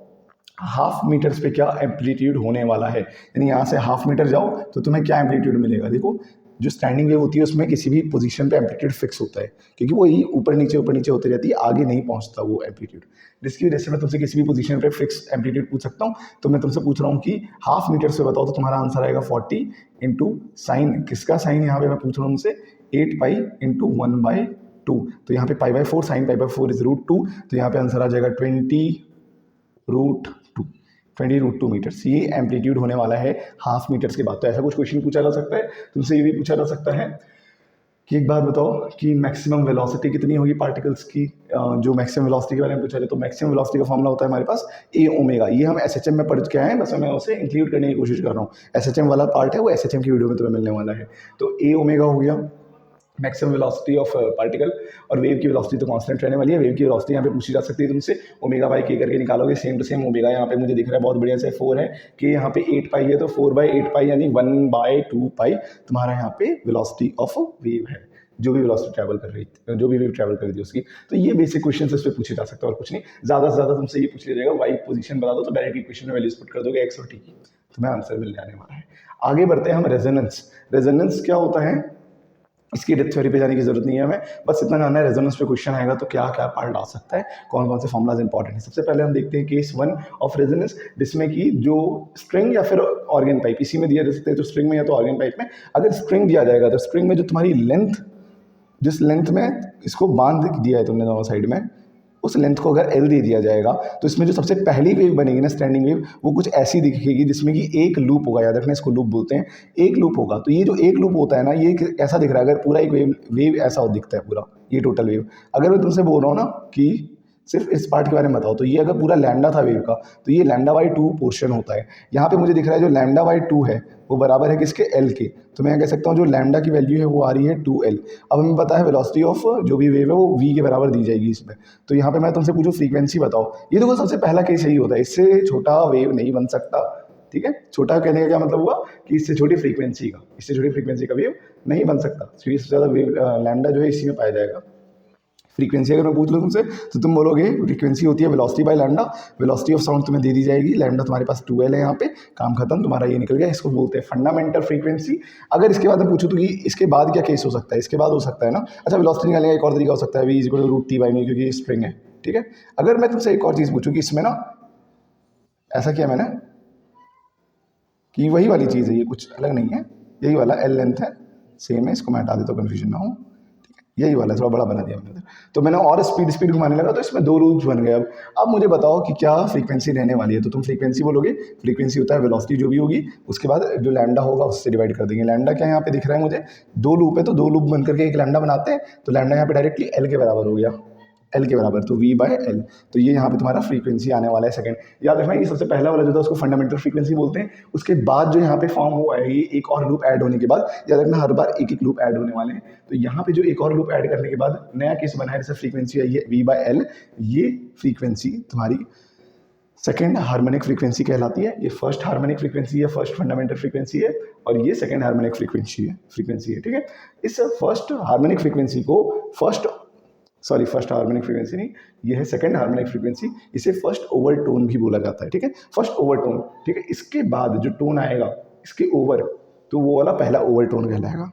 हाफ मीटर्स पे क्या एम्पलीट्यूड होने वाला है, यानी यहाँ से हाफ मीटर जाओ तो तुम्हें क्या एम्पलीट्यूड मिलेगा। देखो, जो स्टैंडिंग वेव होती है उसमें किसी भी पोजीशन पे एम्पलीट्यूड फिक्स होता है, क्योंकि वो ही ऊपर नीचे होती रहती है, आगे नहीं पहुंचता वो एम्पलीट्यूड। जिसकी वजह से मैं तुमसे किसी भी पोजीशन पे फिक्स एम्पलीट्यूड पूछ सकता हूँ। तो मैं तुमसे पूछ रहा हूँ कि हाफ मीटर से बताओ, तो तुम्हारा आंसर आएगा 40 इंटू साइन, किसका साइन यहाँ पे मैं पूछ रहा हूँ उनसे, 8π इंटू 1/2। तो यहाँ पे π/4, साइन π/4 इज √2, तो यहाँ पे आंसर आ जाएगा 20√2 मीटर्स। ये एम्पलीट्यूड होने वाला है हाफ मीटर्स के बाद। तो ऐसा कुछ क्वेश्चन पूछा जा सकता है तुमसे, ये भी पूछा जा सकता है कि एक बात बताओ कि मैक्सिमम वेलोसिटी कितनी होगी पार्टिकल्स की। जो मैक्सिमम वेलोसिटी के बारे में पूछा जाए तो मैक्सिमम वेलोसिटी का फॉर्मूला होता है हमारे पास ए ओमेगा। ये हम एसएचएम में पढ़ के आए हैं, बस मैं उसे इंक्लूड करने की कोशिश कर रहा हूँ। एसएचएम वाला पार्ट है वो एसएचएम की वीडियो में तुम्हें मिलने वाला है। तो ए ओमेगा हो गया मैक्सिमम वेलोसिटी ऑफ पार्टिकल, और वेव की वेलोसिटी तो कांस्टेंट रहने वाली है। वेव की वेलोसिटी यहाँ पे पूछी जा सकती है तुमसे, ओमेगा बाई के करके निकालोगे, सेम टू सेम ओमेगा यहाँ पे मुझे दिख रहा है बहुत बढ़िया से 4 है कि यहाँ पे 8π है, तो 4/8π यानी 1/2π तुम्हारा यहाँ पे वेलोसिटी ऑफ वेव है, जो भी वेलोसिटी ट्रैवल कर रही थी, जो भी वेव ट्रैवल कर रही थी उसकी। तो ये बेसिक क्वेश्चन इस पे पूछे जा सकता है और कुछ नहीं। ज़्यादा से ज़्यादा तुमसे ये पूछ लिया जाएगा, वाई पोजीशन बता दो, तो डायरेक्ट इक्वेशन में वैल्यूज पुट कर दोगे एक्स और टी की, तुम्हें आंसर मिल जाने वाला है। आगे बढ़ते हैं हम रेजोनेंस। रेजोनेंस क्या होता है, इसकी डेप्थ थ्योरी पे जाने की जरूरत नहीं है हमें, बस इतना जानना है रेजोनेंस पे क्वेश्चन आएगा तो क्या क्या पार्ट आ सकता है, कौन कौन से फॉर्मुलाज इंपॉर्टेंट है। सबसे पहले हम देखते हैं केस 1 ऑफ रेजोनेंस, जिसमें कि जो स्ट्रिंग या फिर ऑर्गन पाइप, इसी में दिया जा सकता है तो स्ट्रिंग में या तो ऑर्गन पाइप में। अगर स्ट्रिंग दिया जाएगा तो स्ट्रिंग में जो तुम्हारी लेंथ, जिस लेंथ में इसको बांध दिया है तुमने दोनों साइड में, उस लेंथ को अगर एल दे दिया जाएगा तो इसमें जो सबसे पहली वेव बनेगी ना स्टैंडिंग वेव, वो कुछ ऐसी दिखेगी जिसमें कि एक लूप होगा। याद रखना, इसको लूप बोलते हैं। एक लूप होगा, तो ये जो एक लूप होता है ना, ये ऐसा दिख रहा है। अगर पूरा एक वेव ऐसा दिखता है पूरा, ये टोटल वेव। अगर मैं तुमसे बोल रहा हूँ ना कि सिर्फ इस पार्ट के बारे में बताओ, तो ये अगर पूरा लैम्डा था वेव का, तो ये λ/2 पोर्शन होता है। यहाँ पे मुझे दिख रहा है जो λ/2 है वो बराबर है किसके, एल के। तो मैं कह सकता हूँ जो लैम्डा की वैल्यू है वो आ रही है 2l। अब हमें पता है वेलोसिटी ऑफ जो भी वेव है वो v के बराबर दी जाएगी इसमें। तो यहाँ पे मैं तुमसे पूछूं फ्रीक्वेंसी बताओ, ये देखो सबसे पहला केस यही होता है, इससे छोटा वेव नहीं बन सकता। ठीक है, छोटा कहने का क्या मतलब हुआ कि इससे छोटी फ्रीक्वेंसी का वेव नहीं बन सकता। सबसे ज़्यादा वेव लैम्डा जो है इसी में पाया जाएगा। फ्रीक्वेंसी अगर मैं पूछ लूँ तुमसे तो तुम बोलोगे फ्रीक्वेंसी होती है velocity by lambda. Velocity of sound तुम्हें दे दी जाएगी, लैम्डा तुम्हारे पास 2l है, यहाँ पे काम खत्म, तुम्हारा ये निकल गया। इसको बोलते हैं फंडामेंटल फ्रीक्वेंसी। अगर इसके बाद मैं पूछूँ तो कि इसके बाद क्या केस हो सकता है, इसके बाद हो सकता है ना, अच्छा वेलोसिटी निकालने का एक और तरीका हो सकता है, v = √t/μ, क्योंकि स्प्रिंग है। ठीक है, अगर मैं तुमसे एक और चीज़ पूछूँ कि इसमें ना ऐसा किया मैंने कि वही वाली चीज़ है, ये कुछ अलग नहीं है, यही वाला l लेंथ है, सेम है, इसको मैं हटा देता हूँ कन्फ्यूजन ना हो, यही वाला थोड़ा बड़ा बना दिया मैंने। तो मैंने और स्पीड घुमाने लगा तो इसमें 2 लूप्स बन गए। अब मुझे बताओ कि क्या फ्रीक्वेंसी रहने वाली है, तो तुम फ्रीक्वेंसी बोलोगे, फ्रीक्वेंसी होता है वेलोसिटी जो भी होगी उसके बाद जो लैम्डा होगा उससे डिवाइड कर देंगे। लैम्डा क्या यहाँ पे दिख रहा है मुझे, 2 लूप है तो 2 लूप बन करके एक लैम्डा बनाते हैं, तो लैम्डा यहाँ पे डायरेक्टली एल के बराबर हो गया, एल के बराबर, तो v/l। तो ये यहाँ पे तुम्हारा फ्रीक्वेंसी आने वाला है सेकंड। याद रखना ये सबसे पहला वाला जो था उसको फंडामेंटल फ्रीक्वेंसी बोलते हैं। उसके बाद जो यहाँ पे फॉर्म हुआ है, ये एक और लूप ऐड होने के बाद, याद रखना हर बार एक लूप ऐड होने वाले हैं। तो यहाँ पे जो एक और लूप ऐड करने के बाद नया केस बना है, जैसे फ्रीक्वेंसी आई है v/l, ये फ्रीक्वेंसी तुम्हारी सेकेंड हार्मोनिक फ्रीक्वेंसी कहलाती है। ये फर्स्ट हार्मोनिक फ्रीक्वेंसी है, फर्स्ट फंडामेंटल फ्रीक्वेंसी है, और ये सेकेंड हार्मोनिक फ्रीक्वेंसी है। ठीक है, इस फर्स्ट हार्मोनिक फ्रीक्वेंसी को फर्स्ट हार्मोनिक फ्रीक्वेंसी नहीं, ये है सेकेंड हार्मोनिक फ्रीक्वेंसी। इसे फर्स्ट ओवर टोन भी बोला जाता है। ठीक है, फर्स्ट ओवर टोन। ठीक है, इसके बाद जो टोन आएगा इसके ओवर, तो वो वाला पहला ओवर टोन कहलाएगा।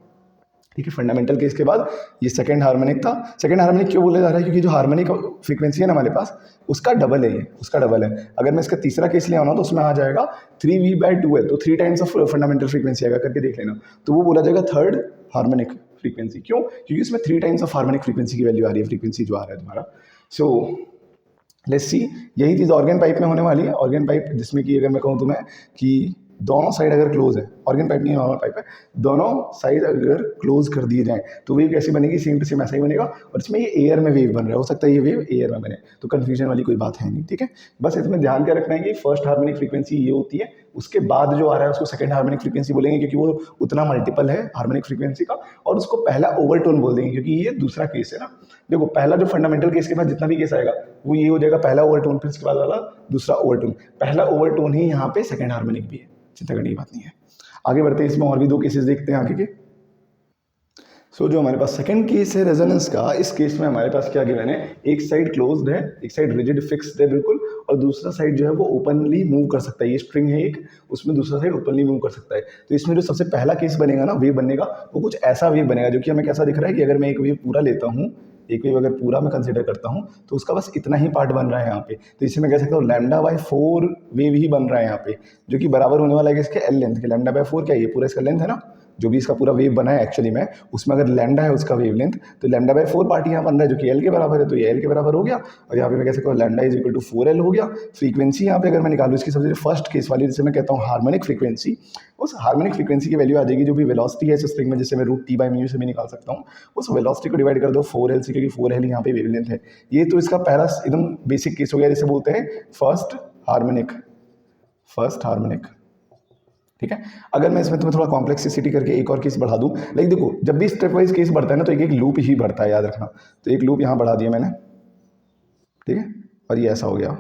ठीक है, फंडामेंटल केस के बाद ये सेकंड हार्मोनिक था। सेकंड हार्मोनिक क्यों बोला जा रहा है? क्योंकि जो हार्मोनिक फ्रीक्वेंसी है ना हमारे पास, उसका डबल है ये, उसका डबल है। अगर मैं इसका तीसरा केस ले आऊँ तो उसमें आ जाएगा 3V/2L, तो 3 टाइम्स ऑफ फंडामेंटल फ्रीक्वेंसी आएगा, करके देख लेना। तो वो बोला जाएगा थर्ड हार्मोनिक फ्रीक्वेंसी। क्यों? क्योंकि उसमें 3 टाइम्स ऑफ हार्मोनिक फ्रीक्वेंसी की वैल्यू आ रही है, फ्रीक्वेंसी जो आ रहा है तुम्हारा। सो लेट्स सी, यही चीज़ ऑर्गन पाइप में होने वाली है। ऑर्गन पाइप जिसमें कि अगर मैं कहूँ तुम्हें कि दोनों साइड अगर क्लोज है, ऑर्गन पाइप नहीं नॉर्मल पाइप है, दोनों साइड अगर क्लोज कर दिए जाएं तो वेव कैसी बनेगी? सेम टू सेम ऐसा ही बनेगा। और इसमें ये एयर में वेव बन रहा है, हो सकता है ये वेव एयर में बने, तो कन्फ्यूजन वाली कोई बात है नहीं। ठीक है, बस इसमें ध्यान क्या रखना है कि फर्स्ट हार्मोनिक फ्रीक्वेंसी ये होती है, उसके बाद जो आ रहा है उसको सेकंड हार्मोनिक फ्रीक्वेंसी बोलेंगे, क्योंकि वो उतना मल्टीपल है हार्मोनिक फ्रीक्वेंसी का, और उसको पहला ओवरटोन बोल देंगे, क्योंकि ये दूसरा केस है ना। देखो, पहला जो फंडामेंटल केस के बाद जितना भी केस आएगा वो ये हो जाएगा पहला ओवरटोन, फिर उसके बाद वाला दूसरा ओवरटोन। पहला ओवरटोन ही यहाँ पे सेकंड हार्मोनिक भी है, चिंता करने की बात नहीं है। आगे बढ़ते हैं, इसमें और भी 2 केसेस देखते हैं आगे के। सो जो हमारे पास सेकंड केस है रेजोनेंस का, इस केस में हमारे पास क्या गिवन है? एक साइड क्लोज्ड है, एक साइड रिजिड फिक्स्ड है बिल्कुल, और दूसरा साइड जो है वो ओपनली मूव कर सकता है। ये स्ट्रिंग है एक, उसमें दूसरा साइड ओपनली मूव कर सकता है। तो इसमें जो सबसे पहला केस बनेगा ना, वेव बनेगा, वो कुछ ऐसा वेव बनेगा जो कि हमें कैसा दिख रहा है कि अगर मैं एक वेव पूरा लेता हूँ, एक वेव अगर पूरा मैं कंसिडर करता हूँ, तो उसका बस इतना ही पार्ट बन रहा है यहाँ पे। तो इसे मैं कह सकता हूँ λ/4 वेव ही बन रहा है यहाँ पे, जो कि बराबर होने वाला है इसके एल लेंथ के। λ/4 क्या है? ये पूरा इसका लेंथ है ना, जो भी इसका पूरा वेव बना है एक्चुअली में, उसमें अगर लैम्डा है उसका वेव लेंथ, तो λ/4 पार्ट यहाँ बन रहा है जो कि एल के बराबर है, तो ये एल के बराबर हो गया। और यहाँ पे मैं कह सकता हूँ λ = 4L हो गया। फ्रीक्वेंसी यहाँ पे अगर मैं निकालूँ इसकी सबसे फर्स्ट केस वाली, जिसे मैं कहता हूँ हार्मोनिक फ्रीक्वेंसी, उस हार्मोनिक फ्रीक्वेंसी की वैल्यू आ जाएगी जो भी वेलोसिटी है इस स्ट्रिंग में, जिसे मैं √T/μ से भी निकाल सकता हूँ। उस वेलोसिटी को डिवाइड कर दो 4L से, क्योंकि 4L यहाँ पे वेवलेंथ है। ये तो इसका पहला एकदम बेसिक केस हो गया, जिसे बोलते हैं फर्स्ट हार्मोनिक। ठीक है, अगर मैं इसमें तुम्हें थोड़ा कॉम्प्लेक्सिटी करके एक और केस बढ़ा दूं, लाइक देखो, जब भी स्टेप वाइज केस बढ़ता है ना, तो एक एक लूप ही बढ़ता है, याद रखना। तो एक लूप यहाँ बढ़ा दिया मैंने, ठीक है, और ये ऐसा हो गया।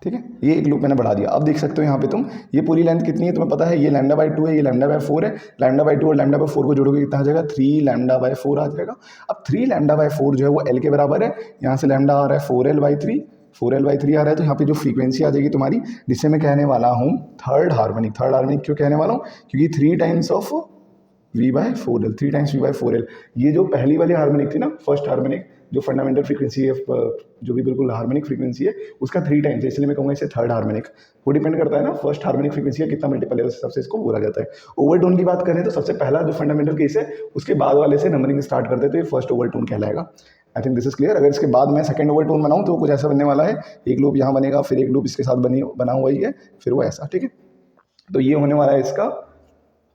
ठीक है, ये एक लूप मैंने बढ़ा दिया। अब देख सकते हो यहाँ पे तुम, ये पूरी लेंथ कितनी है तुम्हें पता है, ये λ/2 है, ये λ/4 है। λ/2 और λ/4 को जोड़ोगे कितना आ जाएगा? 3λ/4 आ जाएगा। अब 3λ/4 जो है वो L के बराबर है, यहाँ से लैम्डा आ रहा है 4L/3 आ रहा है। तो यहाँ पे जो फ्रीक्वेंसी आ जाएगी तुम्हारी, जिससे मैं कहने वाला हूँ थर्ड हार्मोनिक। क्यों कहने वाला हूँ? क्योंकि 3 times of V/4L, 3 times V/4L। ये जो पहली वाली हार्मोनिक थी ना, फर्स्ट हार्मोनिक, जो फंडामेंटल फ्रीक्वेंसी है, जो भी बिल्कुल हार्मोनिक फ्रीक्वेंसी है, उसका 3 टाइम्स है, इसलिए मैं कहूँगा इसे थर्ड हार्मोनिक। वो डिपेंड करता है ना फर्स्ट हार्मोनिक फ्रीक्वेंसी का कितना मल्टीपल है, उस हिसाब से इसको बोला जाता है। ओवरटोन की बात करें तो सबसे पहला जो फंडामेंटल केस है, उसके बाद वाले से नंबरिंग स्टार्ट करते हैं, तो ये फर्स्ट ओवरटोन कहलाएगा। I think this is clear. अगर इसके बाद मैं सेकंड ओवरटोन बनाऊँ तो कुछ ऐसा बनने वाला है, एक लूप यहाँ बनेगा, फिर एक लूप इसके साथ बना हुआ ही है, फिर वो ऐसा। ठीक है, तो ये होने वाला है इसका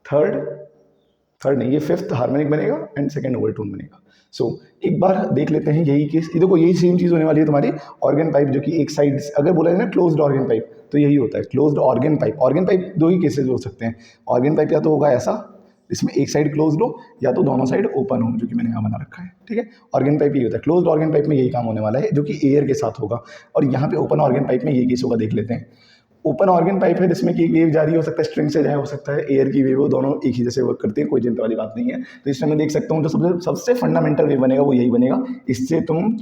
थर्ड नहीं, ये फिफ्थ हार्मोनिक बनेगा एंड सेकंड ओवरटोन बनेगा। सो एक बार देख लेते हैं यही केस। ये देखो, यही सेम चीज़ होने वाली है तुम्हारी ऑर्गन पाइप, जो कि एक साइड अगर बोला जाए ना क्लोज्ड ऑर्गन पाइप, तो यही होता है closed organ pipe. Organ pipe 2 ही केसेस हो सकते हैं। ऑर्गन पाइप या तो होगा ऐसा, इसमें एक साइड क्लोज्ड हो, या तो दोनों साइड ओपन हो, जो कि मैंने यहाँ बना रखा है। ठीक है, ऑर्गन पाइप ये होता है। क्लोज्ड ऑर्गन पाइप में यही काम होने वाला है, जो कि एयर के साथ होगा। और यहाँ पे ओपन ऑर्गन पाइप में ये केस होगा, देख लेते हैं। ओपन ऑर्गन पाइप है जिसमें कि वेव जारी हो सकता है, स्ट्रिंग से जाए हो सकता है, एयर की वेव हो, दोनों एक ही जैसे वर्क करते हैं, कोई चिंता वाली बात नहीं है। तो इसमें मैं देख सकता हूँ जो सबसे फंडामेंटल वेव बनेगा वो यही बनेगा। इससे तुम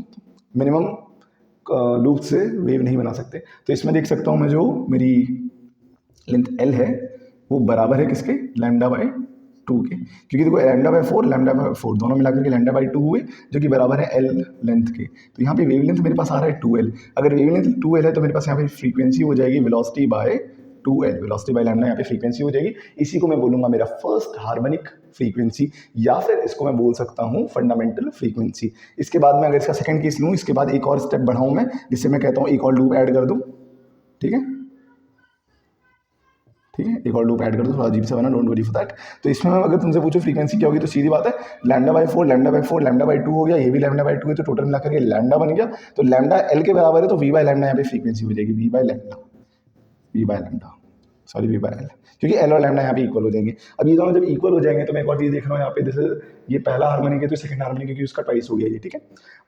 मिनिमम लूप से वेव नहीं बना सकते। तो इसमें देख सकता हूँ मैं, जो मेरी लेंथ L है वो बराबर है किसके? λ/2 के, क्योंकि देखो λ/4 दोनों मिलाकर के λ/2 हुए, जो कि बराबर है L लेंथ के। तो यहाँ पे वेव लेंथ मेरे पास आ रहा है 2L। अगर वेव लेंथ 2L है तो मेरे पास यहाँ पे फ्रीक्वेंसी हो जाएगी velocity bye 2L, velocity by lambda यहाँ पे फ्रीक्वेंसी हो जाएगी। इसी को मैं बोलूँगा मेरा फर्स्ट हार्मोनिक फ्रीक्वेंसी, या फिर इसको मैं बोल सकता हूँ फंडामेंटल फ्रीक्वेंसी। इसके बाद मैं अगर इसका सेकंड केस लूँ, इसके बाद एक और स्टेप बढ़ाऊँ मैं, जिससे मैं कहता हूँ एक और लूप ऐड कर दूँ। ठीक है, एक और लूप ऐड कर दो, थोड़ा अजीब सा बना, डोंट वरी फॉर दैट। तो इसमें मैं अगर तुमसे पूछो फ्रीक्वेंसी क्या होगी, तो सीधी बात है λ/4 λ/2 हो गया, ये भी λ/2 है, तो टोटल मिलाकर के लैम्डा बन गया। तो लैम्डा L के बराबर है, तो V/λ यहाँ पे फ्रीक्वेंसी हो जाएगी V/λ। Sorry v by L, क्योंकि एल और लैम्डा यहाँ पे इक्वल हो जाएंगे। अब ये दोनों जब इक्वल हो जाएंगे तो मैं एक और चीज़ देख रहा हूँ यहाँ पे, जैसे ये पहला हार्मोनिक है तो सेकंड हार्मोनिक क्योंकि उसका ट्वाइस हो गया ये, ठीक है।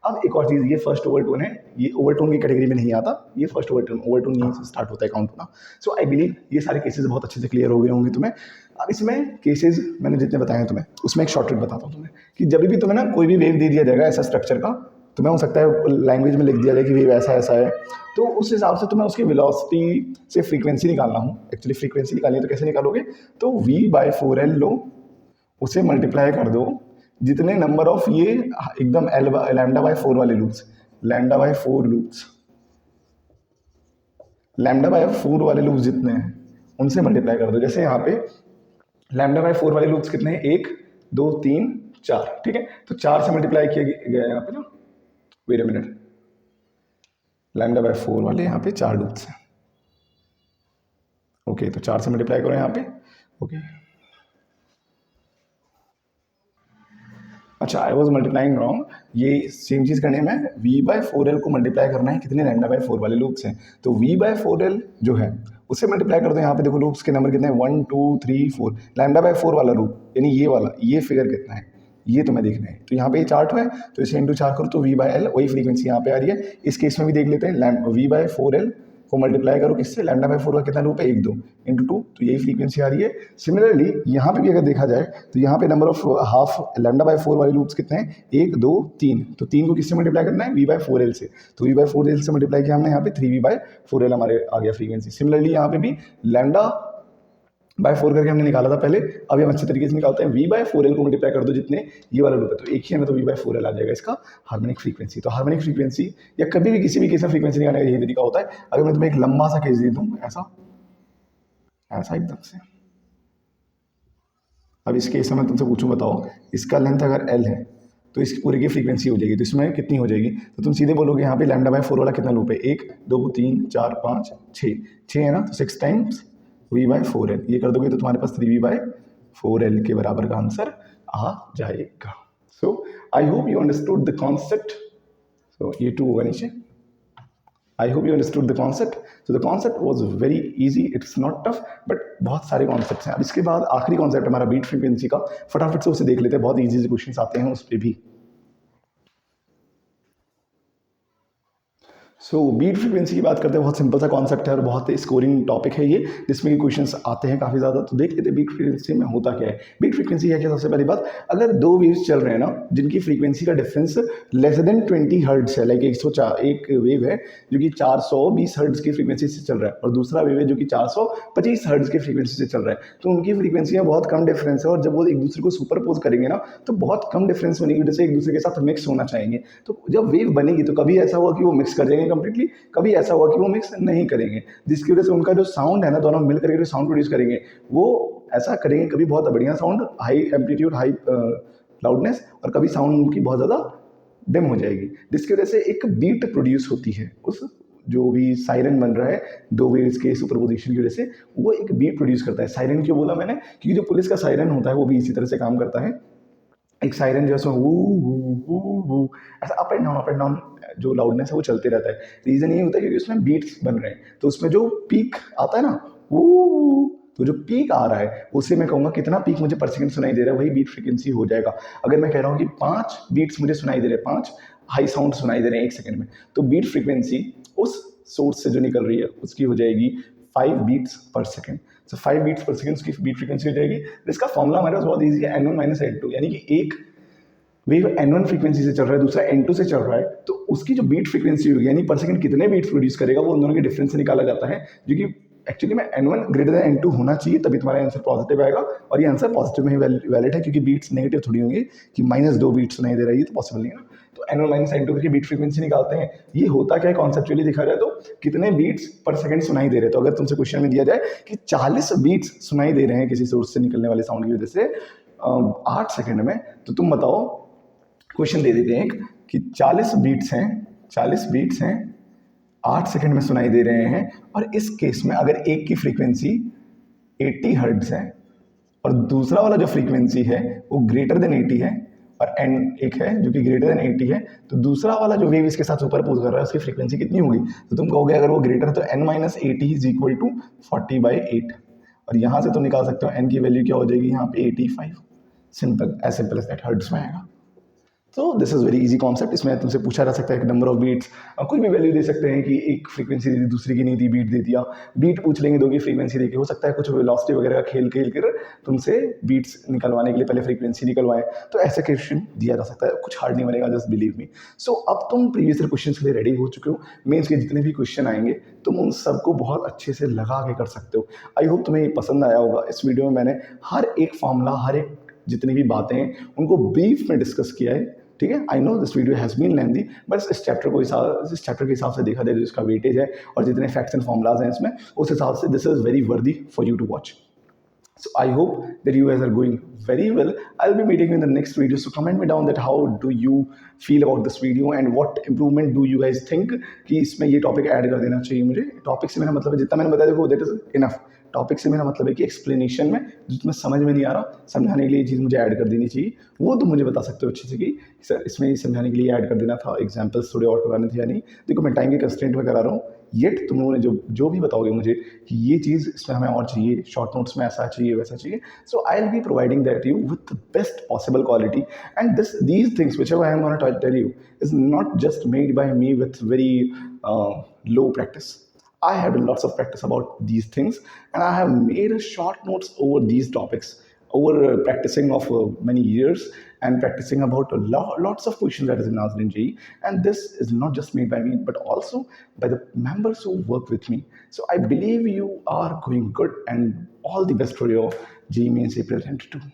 अब एक और चीज़, ये फर्स्ट ओवरटोन है, ये ओवरटोन की कैटेगरी में नहीं आता, ये फर्स्ट ओवरटोन यहीं से स्टार्ट होता है काउंट होना। सो आई बिलीव ये सारे केसेस बहुत अच्छे से क्लियर हो गए होंगे तुम्हें। अब इसमें केसेस मैंने जितने बताए हैं तुम्हें, उसमें एक शॉर्ट ट्रिक बताता हूँ तुम्हें कि जब भी तुम्हें ना कोई भी वेव दे दिया जाएगा ऐसा स्ट्रक्चर का, तुम्हें हो सकता है लैंग्वेज में लिख दिया जाए कि वेव ऐसा ऐसा है, तो उस हिसाब से तुम्हें उसकी वेलोसिटी से फ्रीक्वेंसी निकालना हो। एक्चुअली फ्रीक्वेंसी निकालनी है तो कैसे निकालोगे, तो v/4l लो, उसे मल्टीप्लाई कर दो जितने नंबर ऑफ ये एकदम λ/4 वाले लूप्स, λ/4 लूप्स, λ/4 वाले लूप्स जितने हैं उनसे मल्टीप्लाई कर दो। जैसे यहाँ पे λ/4 वाले लूप्स कितने हैं, 1 2 3 4, ठीक है। तो 4 से मल्टीप्लाई किया गया यहाँ पे ना, वेट अ मिनट, λ/4 वाले यहाँ पे 4 लूप्स हैं, ओके। तो 4 से मल्टीप्लाई करो यहाँ पे, ओके। अच्छा, आई वॉज मल्टीप्लाइंग रॉन्ग, ये सेम चीज़ करने में v/4l को मल्टीप्लाई करना है कितने λ/4 वाले लूप्स हैं, तो v/4l जो है उससे मल्टीप्लाई कर दो। यहाँ पे देखो लूप्स के नंबर कितने हैं, 1 2 3 4, λ/4 वाला लूप यानी ये वाला, ये फिगर कितना है ये तुम्हें देखना है। तो यहाँ पे ये चार्ट है तो इसे इंटू 4 करो तो v/l वही फ्रीक्वेंसी यहाँ पे आ रही है। इस केस में भी देख लेते हैं, v/4l को मल्टीप्लाई करो किससे, λ/4 का कितना लूप है, 1 2 इंटू 2, तो यही फ्रीक्वेंसी आ रही है। सिमिलरली यहाँ पे भी अगर देखा जाए तो यहाँ पे नंबर ऑफ हाफ λ/4 वाले लूप्स कितने हैं, 1 2 3, तो 3 को किससे मल्टीप्लाई करना है, v/4l से, तो v/4l से मल्टीप्लाई किया हमने यहाँ पे 3v/4l हमारे आ गया फ्रीक्वेंसी। सिमिलरली यहाँ पे भी λ/4 करके हमने निकाला था पहले, अभी हम अच्छे तरीके से निकालते हैं, v/4l को मल्टीप्लाई कर दो जितने ये वाला लूप है, तो एक ही है ना, तो v/4l आ जाएगा इसका हार्मोनिक फ्रीक्वेंसी। तो हार्मोनिक फ्रीक्वेंसी या कभी भी किसी भी केस में फ्रीक्वेंसी निकालने का यही तरीका होता है। अगर मैं तुम्हें एक लंबा सा केस दे दूँ ऐसा ऐसा एकदम से, अब इस केस में मैं तुमसे पूछूं, बताओ इसका लेंथ अगर l है तो इसकी पूरे की फ्रीक्वेंसी हो जाएगी, तो इसमें कितनी हो जाएगी, तो तुम सीधे बोलोगे यहाँ पे λ/4 वाला कितना लूप है, 1 2 3 4 5 6 है ना, तो 6 टाइम्स v/4l, ये कर दोगे तो तुम्हारे पास 3v/4l के बराबर का आंसर आ जाएगा। So I hope you understood the concept. So ये 2 होगा नीचे, I hope you understood the concept. So the concept was very easy, it's not tough, but बहुत सारे कॉन्सेप्ट्स हैं। अब इसके बाद आखिरी कॉन्सेप्ट हमारा बीट फ्रीक्वेंसी का, फटाफट से उसे देख लेते हैं, बहुत ईजी से क्वेश्चन आते हैं उस पर भी। सो बीट फ्रीक्वेंसी की बात करते हैं, बहुत सिंपल सा कॉन्सेप्ट है और बहुत स्कोरिंग टॉपिक है ये, जिसमें कि क्वेश्चंस आते हैं काफ़ी ज़्यादा। तो देख लेते हैं बीट फ्रीक्वेंसी में होता क्या है। बीट फ्रीक्वेंसी है क्या, सबसे पहली बात, अगर दो वेव्स चल रहे हैं ना जिनकी फ्रीक्वेंसी का डिफरेंस लेस देन 20 हर्ट्ज है, लाइक 104, एक वेव है जो कि 420 हर्ट्ज की फ्रीक्वेंसी से चल रहा है और दूसरा वेव है जो कि 425 हर्ट्ज की फ्रीक्वेंसी से चल रहा है, तो उनकी फ्रीक्वेंसियाँ बहुत कम डिफरेंस है और जब वो एक दूसरे को सुपरपोज करेंगे ना तो बहुत कम डिफरेंस होने की वजह से एक दूसरे के साथ मिक्स होना चाहेंगे। तो जब वेव बनेगी तो कभी ऐसा हुआ कि वो मिक्स कर जाएंगे कंप्लीटली, कभी ऐसा हुआ कि वो मिक्स नहीं करेंगे, जिसकी वजह से उनका जो साउंड है ना, दोनों मिल करके जो साउंड प्रोड्यूस करेंगे वो ऐसा करेंगे, कभी बहुत बढ़िया sound, high amplitude, high loudness, और कभी साउंड उनकी बहुत ज़्यादा डिम हो जाएगी, जिसकी वजह से एक बीट प्रोड्यूस होती है। उस जो भी सायरन बन रहा है दो वेव्स के सुपरपोजिशन की वजह से, वो एक बीट प्रोड्यूस करता है। सायरन क्यों बोला मैंने, क्योंकि जो पुलिस का सायरन होता है वो भी इसी तरह से काम करता है। एक सायरन जो है उसमें वू ऐसा अप एंड डाउन जो लाउडनेस है वो चलते रहता है। रीज़न ये होता है क्योंकि उसमें बीट्स बन रहे हैं, तो उसमें जो पीक आता है ना वो, तो जो पीक आ रहा है उससे मैं कहूँगा कितना पीक मुझे पर सेकंड सुनाई दे रहा है, वही बीट फ्रीक्वेंसी हो जाएगा। अगर मैं कह रहा हूँ कि 5 बीट्स मुझे सुनाई दे रहे हैं, 5 हाई साउंड सुनाई दे रहे हैं 1 सेकंड में, तो बीट फ्रीक्वेंसी उस सोर्स से जो निकल रही है उसकी हो जाएगी 5 बीट्स पर सेकंड। तो 5 बीट्स पर सेकंड उसकी बीट फ्रीक्वेंसी हो जाएगी। इसका फॉर्मूला हमारे पास बहुत ईजी है, n1 - n2, यानी कि एक वेव n1 फ्रीक्वेंसी से चल रहा है, दूसरा n2 से चल रहा है, तो उसकी जो बीट फ्रीक्वेंसी होगी यानी पर सेकंड कितने बीट्स प्रोड्यूस करेगा वो उन दोनों के डिफरेंस से निकाला जाता है, जो कि एक्चुअली में n1 ग्रेटर देन n2 होना चाहिए, तभी तुम्हारा आंसर पॉजिटिव आएगा। और ये आंसर पॉजिटिव में ही वैलिड है, क्योंकि बीट्स नेगेटिव थोड़ी होंगी कि -2 बीट्स नहीं दे रही है, तो पॉसिबल नहीं है ना। तो n1 - n2 की बीट फ्रीक्वेंसी निकालते हैं। ये होता क्या है कॉन्सेप्चुअली देखा जाए तो, कितने बीट्स पर सेकंड सुनाई दे रहे हैं। तो अगर तुमसे क्वेश्चन में दिया जाए कि 40 बीट्स सुनाई दे रहे हैं किसी सोर्स से निकलने वाले साउंड की वजह से 8 सेकंड में, तो तुम बताओ, क्वेश्चन दे देते हैं कि 40 बीट्स हैं 8 सेकंड में सुनाई दे रहे हैं, और इस केस में अगर एक की फ्रीक्वेंसी 80 हर्ट्ज है और दूसरा वाला जो फ्रीक्वेंसी है वो ग्रेटर देन 80 है, और n एक है जो कि ग्रेटर देन 80 है, तो दूसरा वाला जो वेव इसके साथ सुपरपोज कर रहा है उसकी फ्रीक्वेंसी कितनी होगी, तो तुम कहोगे अगर वो ग्रेटर तो n - 80 = 40/8। और यहाँ से तुम निकाल सकते हो n की वैल्यू क्या हो जाएगी यहाँ पे 85। Simple, as simple as that, hertz में आएगा। तो this is very easy concept. इसमें तुमसे पूछा जा सकता है कि नंबर ऑफ बीट्स, कोई भी वैल्यू दे सकते हैं कि एक फ्रीक्वेंसी दी थी दूसरी की नहीं थी, बीट दे दिया, बीट पूछ लेंगे दो की फ्रीक्वेंसी देके, हो सकता है कुछ वेलोसिटी वगैरह का खेल खेल कर तुमसे बीट्स निकलवाने के लिए पहले फ्रीक्वेंसी निकलवाएं, तो ऐसे क्वेश्चन दिया जा सकता है, कुछ हार्ड नहीं बनेगा, जस्ट बिलीव मी। सो अब तुम प्रीवियस ईयर क्वेश्चन के लिए रेडी हो चुके हो, मेन्स के जितने भी क्वेश्चन आएंगे तुम उन सबको बहुत अच्छे से लगा के कर सकते हो। आई होप तुम्हें ये पसंद आया होगा। इस वीडियो में मैंने हर एक फॉर्मूला, हर एक जितनी भी बातें हैं उनको ब्रीफ में डिस्कस किया है, ठीक है। I know this video has been lengthy, but इस चैप्टर के हिसाब से देखा जाए, जिसका वेटेज है और जितने फैक्ट्स एंड फॉर्मुलाज हैं इसमें, उस हिसाब से this is very worthy for you to watch. So I hope that you guys are going very well. I'll be meeting you in the next video. So comment me down that how do you feel about this video and what improvement do you guys think कि इसमें ये topic add कर देना चाहिए मुझे। Topic से मेरा मतलब है जितना मैंने बताया देखो, that is enough। टॉपिक से मेरा मतलब है कि एक्सप्लेनेशन में जो तुम्हें समझ में नहीं आ रहा, समझाने के लिए ये चीज़ मुझे ऐड कर देनी चाहिए, वो तुम मुझे बता सकते हो अच्छे से कि सर इसमें ये समझाने के लिए ऐड कर देना था, एग्जाम्पल्स थोड़े और करवाने थे या नहीं। देखो मैं टाइम के कंस्ट्रेंट में करा रहा हूँ, येट तुम लोगों ने जो भी बताओगे मुझे कि ये चीज़ इसमें हमें और चाहिए, शॉर्ट नोट्स में ऐसा चाहिए वैसा चाहिए, so I will be providing that you with the best possible quality. And these things which ever I am gonna tell you is not just made by me with very low practice. I had lots of practice about these things, and I have made a short notes over these topics over practicing of many years and practicing about lots of questions that is in asked in JEE. And this is not just made by me, but also by the members who work with me. So I believe you are going good, and all the best for your JEE Mains April 22.